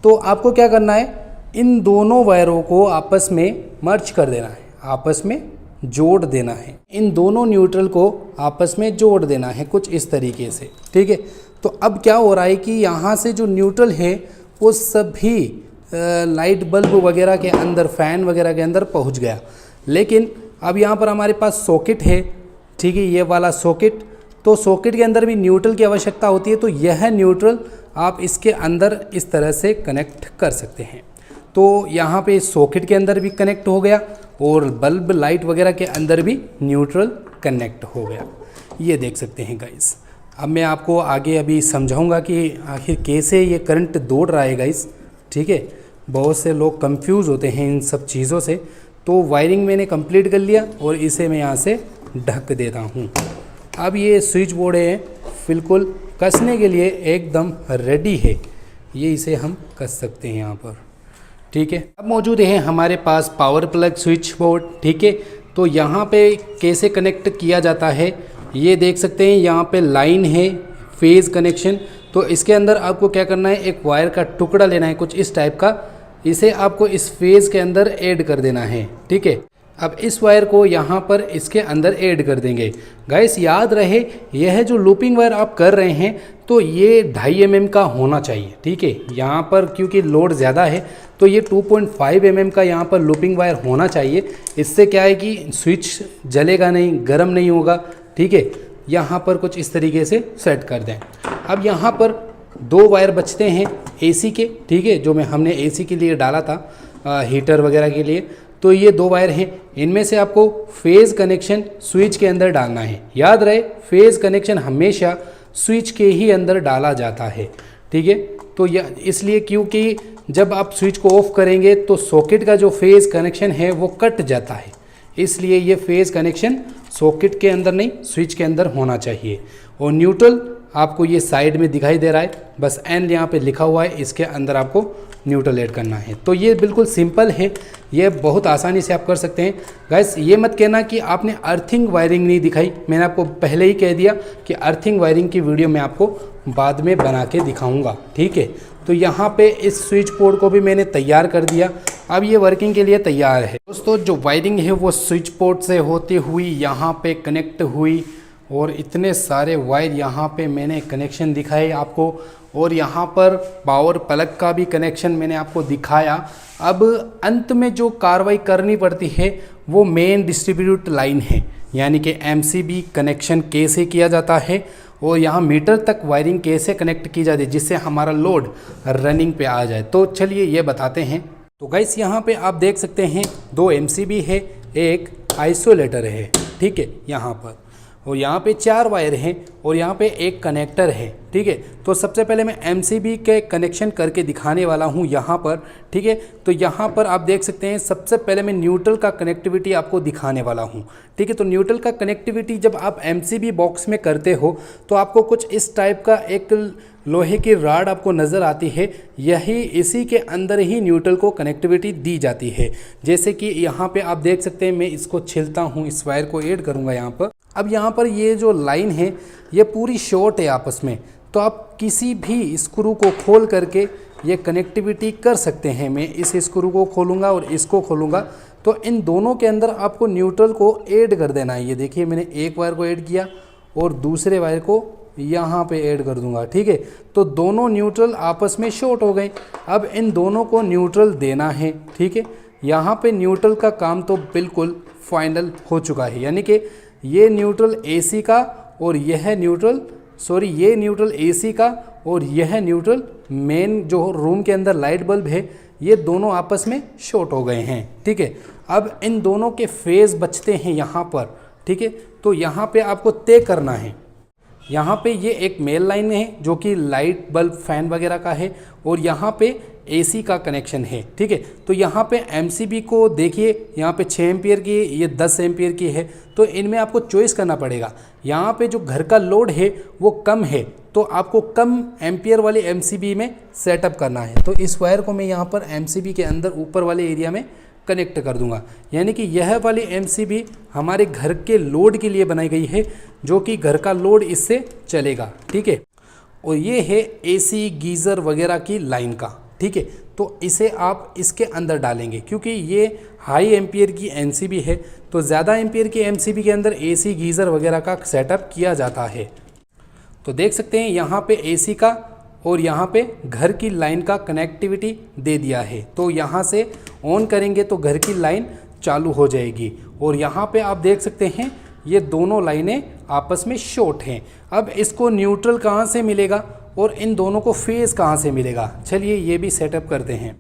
तो आपको क्या करना है, इन दोनों वायरों को आपस में मर्ज कर देना है, आपस में जोड़ देना है। इन दोनों न्यूट्रल को आपस में जोड़ देना है कुछ इस तरीके से, ठीक है। तो अब क्या हो रहा है कि यहाँ से जो न्यूट्रल है वो सभी लाइट बल्ब वगैरह के अंदर, फ़ैन वगैरह के अंदर पहुँच गया। लेकिन अब यहाँ पर हमारे पास सॉकेट है, ठीक है, ये वाला सॉकेट। तो सॉकेट के अंदर भी न्यूट्रल की आवश्यकता होती है, तो यह न्यूट्रल आप इसके अंदर इस तरह से कनेक्ट कर सकते हैं। तो यहाँ पे सॉकेट के अंदर भी कनेक्ट हो गया और बल्ब लाइट वगैरह के अंदर भी न्यूट्रल कनेक्ट हो गया। ये देख सकते हैं गाइस। अब मैं आपको आगे अभी समझाऊंगा कि आखिर कैसे ये करंट दौड़ रहा है गाइस, ठीक है। बहुत से लोग कंफ्यूज होते हैं इन सब चीज़ों से। तो वायरिंग मैंने कंप्लीट कर लिया और इसे मैं यहाँ से ढक देता हूँ। अब ये स्विच बोर्ड है बिल्कुल कसने के लिए एकदम रेडी है, ये इसे हम कस सकते हैं यहाँ पर, ठीक है। अब मौजूद है हमारे पास पावर प्लग स्विच बोर्ड, ठीक है। तो यहाँ पे कैसे कनेक्ट किया जाता है ये देख सकते हैं। यहाँ पे लाइन है, फेज़ कनेक्शन। तो इसके अंदर आपको क्या करना है, एक वायर का टुकड़ा लेना है कुछ इस टाइप का, इसे आपको इस फेज़ के अंदर ऐड कर देना है, ठीक है। अब इस वायर को यहाँ पर इसके अंदर ऐड कर देंगे। गाइस याद रहे, यह जो लूपिंग वायर आप कर रहे हैं तो ये 2.5 mm का होना चाहिए, ठीक है। यहाँ पर क्योंकि लोड ज़्यादा है तो ये 2.5 mm का यहाँ पर लूपिंग वायर होना चाहिए। इससे क्या है कि स्विच जलेगा नहीं, गर्म नहीं होगा, ठीक है। यहाँ पर कुछ इस तरीके से सेट कर दें। अब यहाँ पर 2 वायर बचते हैं एसी के, ठीक है, जो हमने एसी के लिए डाला था, हीटर वगैरह के लिए। तो ये 2 वायर हैं, इनमें से आपको फेज़ कनेक्शन स्विच के अंदर डालना है। याद रहे फेज़ कनेक्शन हमेशा स्विच के ही अंदर डाला जाता है, ठीक है। तो यह इसलिए क्योंकि जब आप स्विच को ऑफ करेंगे तो सॉकेट का जो फेज़ कनेक्शन है वो कट जाता है, इसलिए ये फेज़ कनेक्शन सॉकेट के अंदर नहीं स्विच के अंदर होना चाहिए। और न्यूट्रल आपको ये साइड में दिखाई दे रहा है, बस एन यहाँ पे लिखा हुआ है, इसके अंदर आपको न्यूट्रल ऐड करना है। तो ये बिल्कुल सिंपल है, ये बहुत आसानी से आप कर सकते हैं। गाइस ये मत कहना कि आपने अर्थिंग वायरिंग नहीं दिखाई, मैंने आपको पहले ही कह दिया कि अर्थिंग वायरिंग की वीडियो मैं आपको बाद में बना के दिखाऊंगा, ठीक है। तो यहाँ पे इस स्विच बोर्ड को भी मैंने तैयार कर दिया। अब ये वर्किंग के लिए तैयार है। दोस्तों जो वायरिंग है वो स्विच बोर्ड से होती हुई यहाँ पे कनेक्ट हुई और इतने सारे वायर यहाँ पे मैंने कनेक्शन दिखाए आपको, और यहाँ पर पावर प्लग का भी कनेक्शन मैंने आपको दिखाया। अब अंत में जो कार्रवाई करनी पड़ती है वो मेन डिस्ट्रीब्यूट लाइन है, यानी कि एमसीबी कनेक्शन कैसे किया जाता है और यहाँ मीटर तक वायरिंग कैसे कनेक्ट की जाती है जिससे हमारा लोड रनिंग पे आ जाए। तो चलिए ये बताते हैं। तो गाइस यहाँ पे आप देख सकते हैं 2 एमसीबी है, एक आइसोलेटर है, ठीक है यहाँ पर, और यहाँ पे 4 वायर हैं और यहाँ पे एक कनेक्टर है, ठीक है। तो सबसे पहले मैं एमसीबी के कनेक्शन करके दिखाने वाला हूँ यहाँ पर, ठीक है। तो यहाँ पर आप देख सकते हैं सबसे पहले मैं न्यूट्रल का कनेक्टिविटी आपको दिखाने वाला हूँ, ठीक है। तो न्यूट्रल का कनेक्टिविटी जब आप एमसीबी बॉक्स में करते हो तो आपको कुछ इस टाइप का एक लोहे की रॉड आपको नज़र आती है, यही इसी के अंदर ही न्यूट्रल को कनेक्टिविटी दी जाती है। जैसे कि यहाँ पे आप देख सकते हैं, मैं इसको छिलता हूँ, इस वायर को ऐड करूँगा यहाँ पर। अब यहाँ पर ये जो लाइन है ये पूरी शॉर्ट है आपस में, तो आप किसी भी स्क्रू को खोल करके ये कनेक्टिविटी कर सकते हैं। मैं इस स्क्रू को खोलूँगा और इसको खोलूँगा, तो इन दोनों के अंदर आपको न्यूट्रल को ऐड कर देना है। ये देखिए मैंने एक वायर को ऐड किया और दूसरे वायर को यहाँ पे ऐड कर दूंगा, ठीक है। तो दोनों न्यूट्रल आपस में शॉर्ट हो गए। अब इन दोनों को न्यूट्रल देना है, ठीक है। यहाँ पे न्यूट्रल का काम तो बिल्कुल फाइनल हो चुका है, यानी कि ये न्यूट्रल एसी का और यह न्यूट्रल ये न्यूट्रल एसी का और यह न्यूट्रल मेन जो रूम के अंदर लाइट बल्ब है, ये दोनों आपस में शॉर्ट हो गए हैं, ठीक है। अब इन दोनों के फेज बचते हैं यहाँ पर, ठीक है। तो यहाँ पे आपको तय करना है। यहाँ पे ये एक मेल लाइन है जो कि लाइट बल्ब फैन वगैरह का है, और यहाँ पे एसी का कनेक्शन है, ठीक है। तो यहाँ पे एमसीबी को देखिए, यहाँ पे 6 एम्पियर की, ये 10 एम्पियर की है, तो इनमें आपको चॉइस करना पड़ेगा। यहाँ पे जो घर का लोड है वो कम है, तो आपको कम एम्पियर वाले एमसीबी में सेटअप करना है। तो इस वायर को मैं यहाँ पर एमसीबी के अंदर ऊपर वाले एरिया में कनेक्ट कर दूंगा, यानी कि यह वाली एमसीबी हमारे घर के लोड के लिए बनाई गई है, जो कि घर का लोड इससे चलेगा, ठीक है। और ये है एसी गीज़र वगैरह की लाइन का, ठीक है। तो इसे आप इसके अंदर डालेंगे, क्योंकि ये हाई एम्पियर की एमसीबी है, तो ज़्यादा एम्पियर की एमसीबी के अंदर एसी गीज़र वगैरह का सेटअप किया जाता है। तो देख सकते हैं यहाँ पे एसी का और यहाँ पे घर की लाइन का कनेक्टिविटी दे दिया है। तो यहाँ से ऑन करेंगे तो घर की लाइन चालू हो जाएगी, और यहाँ पे आप देख सकते हैं ये दोनों लाइनें आपस में शॉर्ट हैं। अब इसको न्यूट्रल कहाँ से मिलेगा और इन दोनों को फेज़ कहाँ से मिलेगा, चलिए ये भी सेटअप करते हैं।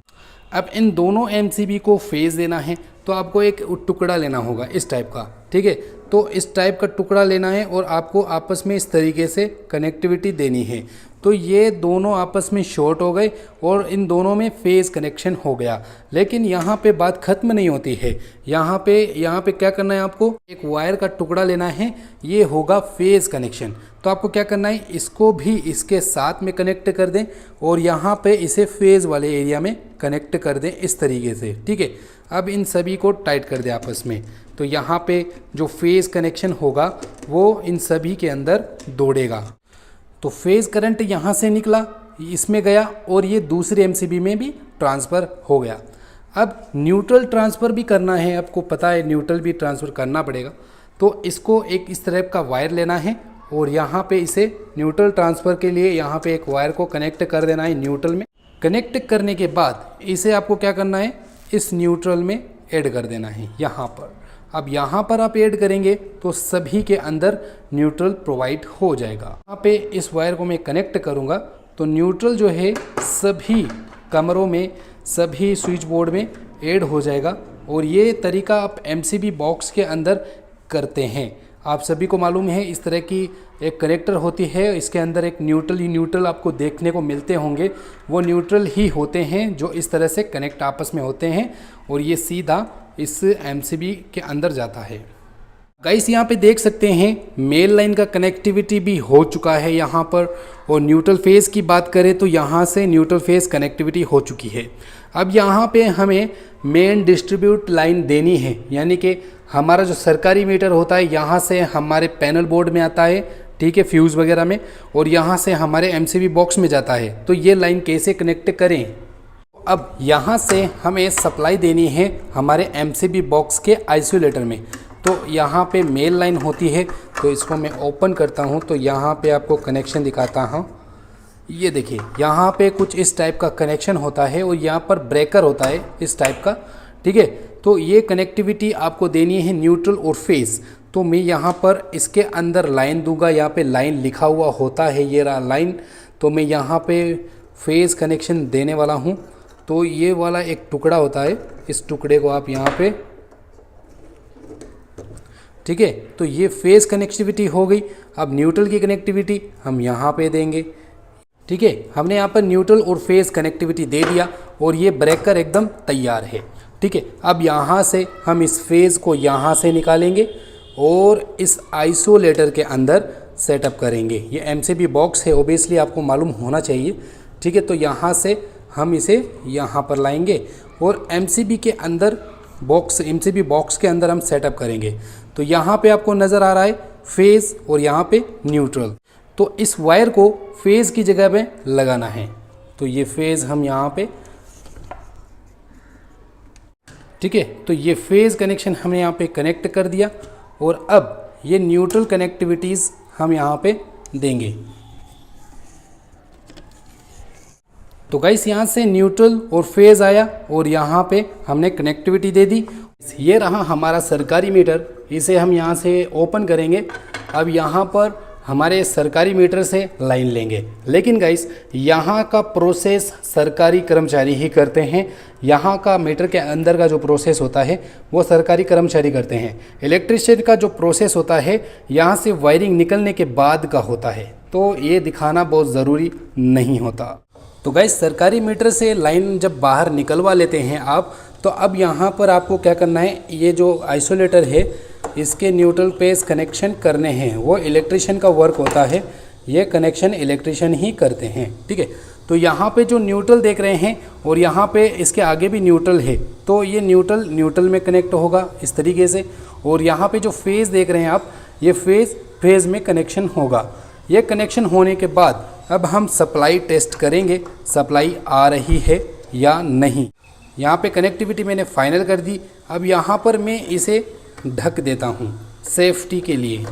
अब इन दोनों एमसीबी को फेज़ देना है, तो आपको एक टुकड़ा लेना होगा इस टाइप का, ठीक है। तो इस टाइप का टुकड़ा लेना है और आपको आपस में इस तरीके से कनेक्टिविटी देनी है। तो ये दोनों आपस में शॉर्ट हो गए और इन दोनों में फेज़ कनेक्शन हो गया। लेकिन यहाँ पे बात ख़त्म नहीं होती है। यहाँ पे क्या करना है, आपको एक वायर का टुकड़ा लेना है, ये होगा फेज़ कनेक्शन। तो आपको क्या करना है, इसको भी इसके साथ में कनेक्ट कर दें और यहाँ पे इसे फेज़ वाले एरिया में कनेक्ट कर दें इस तरीके से, ठीक है। अब इन सभी को टाइट कर दें आपस में, तो यहाँ पे जो फेज़ कनेक्शन होगा वो इन सभी के अंदर दौड़ेगा। तो फेज़ करंट यहाँ से निकला, इसमें गया और ये दूसरे एमसीबी में भी ट्रांसफ़र हो गया। अब न्यूट्रल ट्रांसफ़र भी करना है, आपको पता है न्यूट्रल भी ट्रांसफ़र करना पड़ेगा। तो इसको एक इस तरह का वायर लेना है और यहाँ पे इसे न्यूट्रल ट्रांसफ़र के लिए यहाँ पे एक वायर को कनेक्ट कर देना है न्यूट्रल में। कनेक्ट करने के बाद इसे आपको क्या करना है, इस न्यूट्रल में ऐड कर देना है यहाँ पर। अब यहाँ पर आप ऐड करेंगे तो सभी के अंदर न्यूट्रल प्रोवाइड हो जाएगा। यहाँ पे इस वायर को मैं कनेक्ट करूँगा तो न्यूट्रल जो है सभी कमरों में, सभी स्विच बोर्ड में ऐड हो जाएगा। और ये तरीका आप एमसीबी बॉक्स के अंदर करते हैं। आप सभी को मालूम है इस तरह की एक कनेक्टर होती है, इसके अंदर एक न्यूट्रल आपको देखने को मिलते होंगे। वो न्यूट्रल ही होते हैं जो इस तरह से कनेक्ट आपस में होते हैं और ये सीधा इस एमसीबी के अंदर जाता है। गाइस यहाँ पे देख सकते हैं मेल लाइन का कनेक्टिविटी भी हो चुका है यहाँ पर। और न्यूट्रल फेज़ की बात करें तो यहाँ से न्यूट्रल फेज़ कनेक्टिविटी हो चुकी है। अब यहाँ पे हमें मेन डिस्ट्रीब्यूट लाइन देनी है, यानी कि हमारा जो सरकारी मीटर होता है यहाँ से हमारे पैनल बोर्ड में आता है ठीक है, फ्यूज़ वगैरह में, और यहाँ से हमारे एमसीबी बॉक्स में जाता है। तो ये लाइन कैसे कनेक्ट करें? अब यहाँ से हमें सप्लाई देनी है हमारे एमसीबी बॉक्स के आइसोलेटर में। तो यहाँ पे मेल लाइन होती है, तो इसको मैं ओपन करता हूँ तो यहाँ पे आपको कनेक्शन दिखाता हूँ। ये देखिए, यहाँ पे कुछ इस टाइप का कनेक्शन होता है और यहाँ पर ब्रेकर होता है इस टाइप का, ठीक है। तो ये कनेक्टिविटी आपको देनी है न्यूट्रल और फेज़। तो मैं यहाँ पर इसके अंदर लाइन दूंगा, यहाँ पे लाइन लिखा हुआ होता है, ये रहा लाइन। तो मैं यहाँ पे फेज़ कनेक्शन देने वाला हूँ। तो ये वाला एक टुकड़ा होता है, इस टुकड़े को आप यहाँ पे, ठीक है। तो ये फेज़ कनेक्टिविटी हो गई। अब न्यूट्रल की कनेक्टिविटी हम यहाँ पे देंगे, ठीक है। हमने यहाँ पर न्यूट्रल और फेज़ कनेक्टिविटी दे दिया और ये ब्रेकर एकदम तैयार है, ठीक है। अब यहाँ से हम इस फेज़ को यहाँ से निकालेंगे और इस आइसोलेटर के अंदर सेटअप करेंगे। ये एमसीबी बॉक्स है, ओबियसली आपको मालूम होना चाहिए, ठीक है। तो यहाँ से हम इसे यहाँ पर लाएंगे और एमसीबी के अंदर एमसीबी बॉक्स के अंदर हम सेटअप करेंगे। तो यहाँ पे आपको नज़र आ रहा है फेज़ और यहाँ पे न्यूट्रल। तो इस वायर को फेज़ की जगह पे लगाना है। तो ये फेज़ हम यहाँ पे, ठीक है। तो ये फेज़ कनेक्शन हमने यहाँ पे कनेक्ट कर दिया और अब ये न्यूट्रल कनेक्टिविटीज़ हम यहाँ पे देंगे। तो गाइस यहाँ से न्यूट्रल और फेज़ आया और यहाँ पे हमने कनेक्टिविटी दे दी। ये रहा हमारा सरकारी मीटर, इसे हम यहाँ से ओपन करेंगे। अब यहाँ पर हमारे सरकारी मीटर से लाइन लेंगे, लेकिन गाइस यहाँ का प्रोसेस सरकारी कर्मचारी ही करते हैं। यहाँ का मीटर के अंदर का जो प्रोसेस होता है वो सरकारी कर्मचारी करते हैं। इलेक्ट्रिशियन का जो प्रोसेस होता है यहाँ से वायरिंग निकलने के बाद का होता है, तो ये दिखाना बहुत ज़रूरी नहीं होता। तो गाइस सरकारी मीटर से लाइन जब बाहर निकलवा लेते हैं आप, तो अब यहाँ पर आपको क्या करना है, ये जो आइसोलेटर है इसके न्यूट्रल पेज कनेक्शन करने हैं। वो इलेक्ट्रिशियन का वर्क होता है, ये कनेक्शन इलेक्ट्रिशियन ही करते हैं, ठीक है। तो यहाँ पे जो न्यूट्रल देख रहे हैं और यहाँ पे इसके आगे भी न्यूट्रल है, तो ये न्यूट्रल में कनेक्ट होगा इस तरीके से। और यहाँ पे जो फेज़ देख रहे हैं आप, ये फेज़ में कनेक्शन होगा। ये कनेक्शन होने के बाद अब हम सप्लाई टेस्ट करेंगे, सप्लाई आ रही है या नहीं। यहाँ पे कनेक्टिविटी मैंने फाइनल कर दी। अब यहाँ पर मैं इसे ढक देता हूँ सेफ्टी के लिए।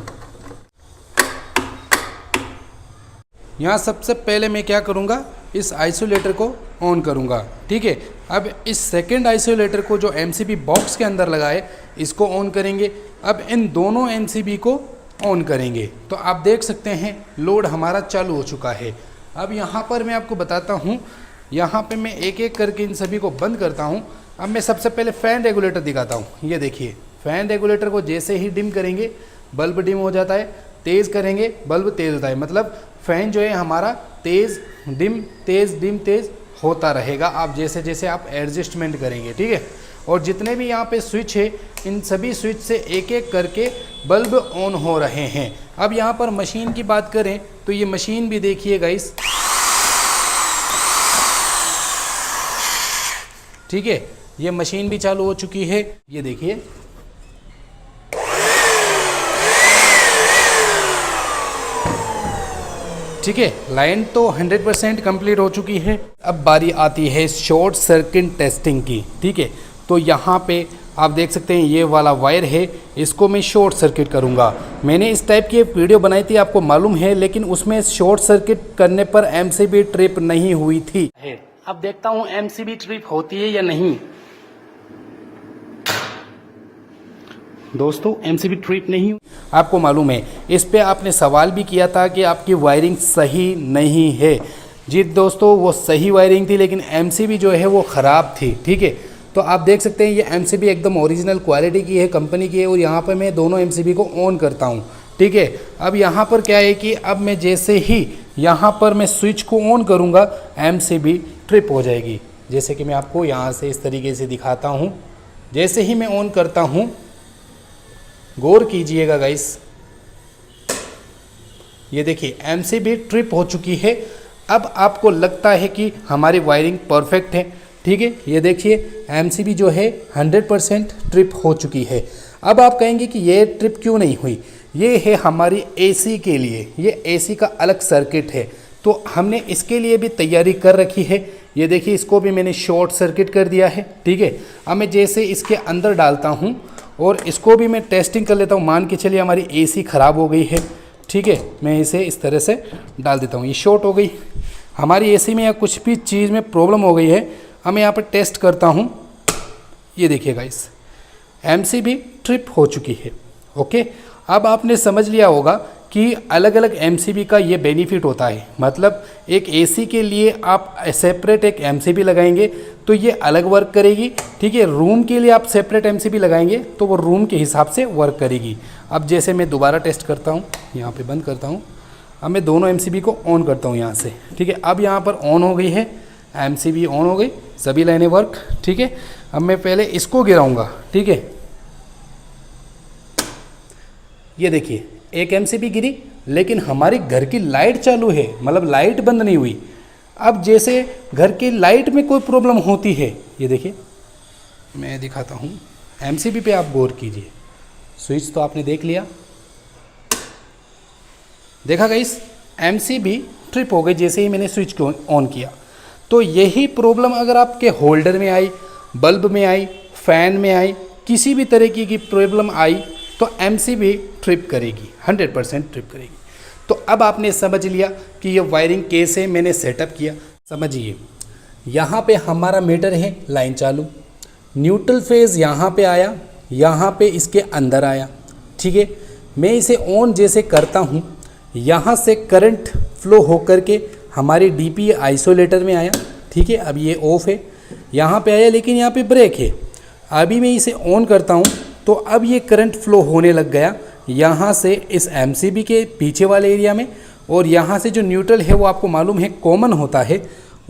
यहाँ सबसे पहले मैं क्या करूँगा, इस आइसोलेटर को ऑन करूँगा, ठीक है। अब इस सेकंड आइसोलेटर को जो एमसीबी बॉक्स के अंदर लगा है इसको ऑन करेंगे। अब इन दोनों एमसीबी को ऑन करेंगे। तो आप देख सकते हैं लोड हमारा चालू हो चुका है। अब यहाँ पर मैं आपको बताता हूँ, यहाँ पे मैं एक एक करके इन सभी को बंद करता हूँ। अब मैं सबसे पहले फ़ैन रेगुलेटर दिखाता हूँ। ये देखिए, फ़ैन रेगुलेटर को जैसे ही डिम करेंगे बल्ब डिम हो जाता है, तेज़ करेंगे बल्ब तेज़ होता है। मतलब फ़ैन जो है हमारा तेज़ डिम तेज़ होता रहेगा, आप जैसे जैसे आप एडजस्टमेंट करेंगे, ठीक है। और जितने भी यहाँ पे स्विच है, इन सभी स्विच से एक एक करके बल्ब ऑन हो रहे हैं। अब यहाँ पर मशीन की बात करें तो ये मशीन भी देखिए गाइस, ठीक है। ये मशीन भी चालू हो चुकी है, ये देखिए। ठीक है, लाइन तो 100% कंप्लीट हो चुकी है। अब बारी आती है शॉर्ट सर्किट टेस्टिंग की, ठीक है। तो यहाँ पे आप देख सकते हैं ये वाला वायर है, इसको मैं शॉर्ट सर्किट करूँगा। मैंने इस टाइप की एक वीडियो बनाई थी, आपको मालूम है, लेकिन उसमें शॉर्ट सर्किट करने पर एमसीबी ट्रिप नहीं हुई थी। अब देखता हूँ एमसीबी ट्रिप होती है या नहीं। दोस्तों एमसीबी ट्रिप नहीं, आपको मालूम है, इस पे आपने सवाल भी किया था कि आपकी वायरिंग सही नहीं है। जी दोस्तों, वो सही वायरिंग थी, लेकिन एमसीबी जो है वो ख़राब थी, ठीक है। तो आप देख सकते हैं ये एमसीबी एकदम ओरिजिनल क्वालिटी की है, कंपनी की है। और यहाँ पर मैं दोनों एमसीबी को ऑन करता हूँ, ठीक है। अब यहाँ पर क्या है कि अब मैं जैसे ही यहाँ पर मैं स्विच को ऑन करूँगा, एमसीबी ट्रिप हो जाएगी। जैसे कि मैं आपको यहाँ से इस तरीके से दिखाता हूँ। जैसे ही मैं ऑन करता हूँ, गौर कीजिएगा गाइस, ये देखिए एमसीबी ट्रिप हो चुकी है। अब आपको लगता है कि हमारी वायरिंग परफेक्ट है, ठीक है। ये देखिए एमसीबी जो है 100% ट्रिप हो चुकी है। अब आप कहेंगे कि ये ट्रिप क्यों नहीं हुई, ये है हमारी एसी के लिए, ये एसी का अलग सर्किट है, तो हमने इसके लिए भी तैयारी कर रखी है। ये देखिए इसको भी मैंने शॉर्ट सर्किट कर दिया है, ठीक है। अब मैं जैसे इसके अंदर डालता हूँ और इसको भी मैं टेस्टिंग कर लेता हूँ। मान के चलिए हमारी एसी ख़राब हो गई है, ठीक है, मैं इसे इस तरह से डाल देता हूँ। ये शॉर्ट हो गई हमारी एसी में, या कुछ भी चीज़ में प्रॉब्लम हो गई है। अब मैं यहाँ पर टेस्ट करता हूँ। ये देखिए गाइस, एमसीबी ट्रिप हो चुकी है। ओके, अब आपने समझ लिया होगा कि अलग अलग एमसीबी का ये बेनिफिट होता है। मतलब एक एसी के लिए आप सेपरेट एक एमसीबी लगाएंगे तो ये अलग वर्क करेगी, ठीक है। रूम के लिए आप सेपरेट एमसीबी लगाएंगे तो वो रूम के हिसाब से वर्क करेगी। अब जैसे मैं दोबारा टेस्ट करता हूँ, यहाँ पे बंद करता हूँ। अब मैं दोनों एमसीबी को ऑन करता हूँ यहाँ से, ठीक है। अब यहाँ पर ऑन हो गई है, एमसीबी ऑन हो गई, सभी लाइनें वर्क, ठीक है। अब मैं पहले इसको गिराऊंगा, ठीक है। ये देखिए एक एमसीबी गिरी, लेकिन हमारी घर की लाइट चालू है, मतलब लाइट बंद नहीं हुई। अब जैसे घर की लाइट में कोई प्रॉब्लम होती है, ये देखिए मैं दिखाता हूँ। एमसीबी पे आप गौर कीजिए, स्विच तो आपने देख लिया, देखा गाइस, एमसीबी ट्रिप हो गई जैसे ही मैंने स्विच को ऑन किया। तो यही प्रॉब्लम अगर आपके होल्डर में आई, बल्ब में आई, फैन में आई, किसी भी तरीके की प्रॉब्लम आई तो एमसीबी ट्रिप करेगी, 100% ट्रिप करेगी। तो अब आपने समझ लिया कि ये वायरिंग कैसे मैंने सेटअप किया। समझिए, यहाँ पे हमारा मीटर है लाइन चालू, न्यूट्रल फेज़ यहाँ पे आया, यहाँ पे इसके अंदर आया, ठीक है। मैं इसे ऑन जैसे करता हूँ, यहाँ से करंट फ्लो होकर के हमारे डीपी आइसोलेटर में आया, ठीक है। अब ये ऑफ है, यहाँ पे आया, लेकिन यहाँ पे ब्रेक है। अभी मैं इसे ऑन करता हूँ तो अब ये करंट फ्लो होने लग गया यहाँ से इस एमसीबी के पीछे वाले एरिया में, और यहाँ से जो न्यूट्रल है वो आपको मालूम है कॉमन होता है,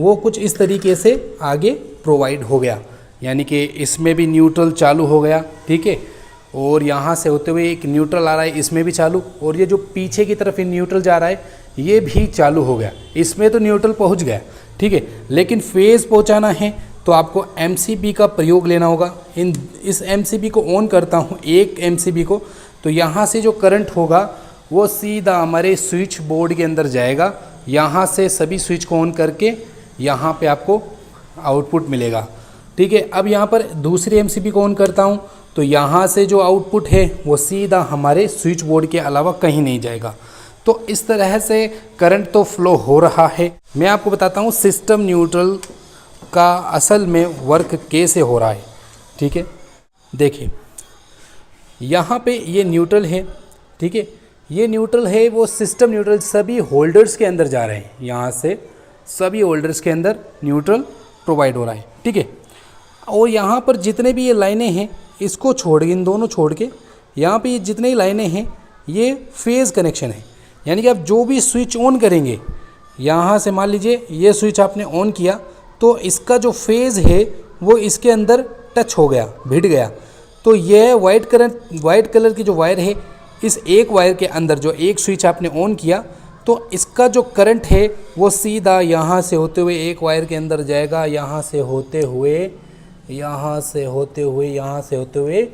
वो कुछ इस तरीके से आगे प्रोवाइड हो गया। यानी कि इसमें भी न्यूट्रल चालू हो गया, ठीक है। और यहाँ से होते हुए एक न्यूट्रल आ रहा है, इसमें भी चालू, और ये जो पीछे की तरफ न्यूट्रल जा रहा है ये भी चालू हो गया। इसमें तो न्यूट्रल पहुँच गया, ठीक है, लेकिन फेज़ पहुँचाना है तो आपको एमसीबी का प्रयोग लेना होगा। इस एमसीबी को ऑन करता हूँ, एक एमसीबी को, तो यहाँ से जो करंट होगा वो सीधा हमारे स्विच बोर्ड के अंदर जाएगा। यहाँ से सभी स्विच को ऑन करके यहाँ पे आपको आउटपुट मिलेगा, ठीक है। अब यहाँ पर दूसरी एमसीबी को ऑन करता हूँ तो यहाँ से जो आउटपुट है वो सीधा हमारे स्विच बोर्ड के अलावा कहीं नहीं जाएगा। तो इस तरह से करंट तो फ्लो हो रहा है। मैं आपको बताता हूँ सिस्टम न्यूट्रल का असल में वर्क कैसे हो रहा है, ठीक है। देखिए यहाँ पे ये न्यूट्रल है, ठीक है, ये न्यूट्रल है, वो सिस्टम न्यूट्रल सभी होल्डर्स के अंदर जा रहे हैं। यहाँ से सभी होल्डर्स के अंदर न्यूट्रल प्रोवाइड हो रहा है, ठीक है। और यहाँ पर जितने भी ये लाइनें हैं, इसको छोड़ के, इन दोनों छोड़ के, यहाँ पे ये जितने ही लाइनें हैं ये फेज़ कनेक्शन है। यानी कि आप जो भी स्विच ऑन करेंगे, यहाँ से मान लीजिए ये स्विच आपने ऑन किया तो इसका जो फेज़ है वो इसके अंदर टच हो गया, भिड़ गया। तो यह वाइट कलर की जो वायर है, इस एक वायर के अंदर जो एक स्विच आपने ऑन किया तो इसका जो करंट है वो सीधा यहाँ से होते हुए एक वायर के अंदर जाएगा, यहाँ से होते हुए, यहाँ से होते हुए, यहाँ से होते हुए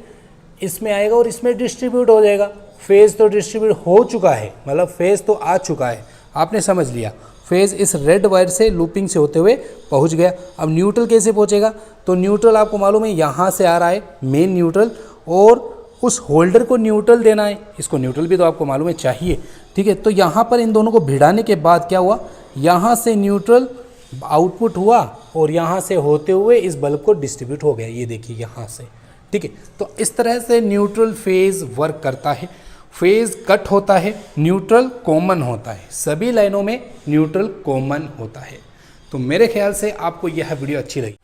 इसमें आएगा और इसमें डिस्ट्रीब्यूट हो जाएगा। फेज़ तो डिस्ट्रीब्यूट हो चुका है, मतलब फेज़ तो आ चुका है, आपने समझ लिया। फेज़ इस रेड वायर से लूपिंग से होते हुए पहुंच गया। अब न्यूट्रल कैसे पहुंचेगा, तो न्यूट्रल आपको मालूम है यहाँ से आ रहा है मेन न्यूट्रल, और उस होल्डर को न्यूट्रल देना है, इसको न्यूट्रल भी तो आपको मालूम है चाहिए, ठीक है। तो यहाँ पर इन दोनों को भिड़ाने के बाद क्या हुआ, यहाँ से न्यूट्रल आउटपुट हुआ और यहाँ से होते हुए इस बल्ब को डिस्ट्रीब्यूट हो गया, ये देखिए यहाँ से, ठीक है। तो इस तरह से न्यूट्रल फेज़ वर्क करता है। फेज़ कट होता है, न्यूट्रल कॉमन होता है, सभी लाइनों में न्यूट्रल कॉमन होता है। तो मेरे ख्याल से आपको यह वीडियो अच्छी लगी।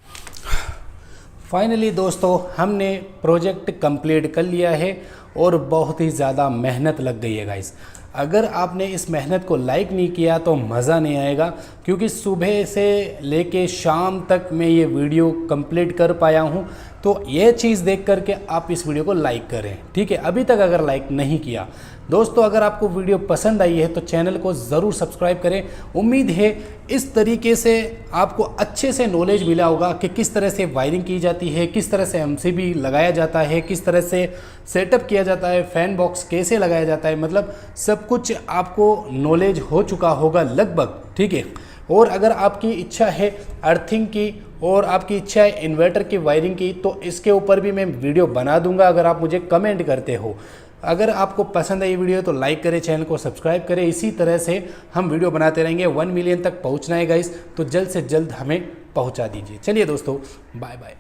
फाइनली दोस्तों हमने प्रोजेक्ट कंप्लीट कर लिया है और बहुत ही ज़्यादा मेहनत लग गई है गाइस। अगर आपने इस मेहनत को लाइक नहीं किया तो मज़ा नहीं आएगा, क्योंकि सुबह से लेके शाम तक मैं ये वीडियो कंप्लीट कर पाया हूँ। तो ये चीज़ देख करके आप इस वीडियो को लाइक करें, ठीक है। अभी तक अगर लाइक नहीं किया दोस्तों, अगर आपको वीडियो पसंद आई है तो चैनल को ज़रूर सब्सक्राइब करें। उम्मीद है इस तरीके से आपको अच्छे से नॉलेज मिला होगा कि किस तरह से वायरिंग की जाती है, किस तरह से एमसीबी लगाया जाता है, किस तरह से सेटअप किया जाता है, फैन बॉक्स कैसे लगाया जाता है, मतलब सब कुछ आपको नॉलेज हो चुका होगा लगभग, ठीक है। और अगर आपकी इच्छा है अर्थिंग की और आपकी इच्छा है इन्वर्टर की वायरिंग की, तो इसके ऊपर भी मैं वीडियो बना दूंगा अगर आप मुझे कमेंट करते हो। अगर आपको पसंद है ये वीडियो तो लाइक करें, चैनल को सब्सक्राइब करें। इसी तरह से हम वीडियो बनाते रहेंगे। 1 मिलियन तक पहुंचना है गाइस, तो जल्द से जल्द हमें पहुंचा दीजिए। चलिए दोस्तों, बाय बाय।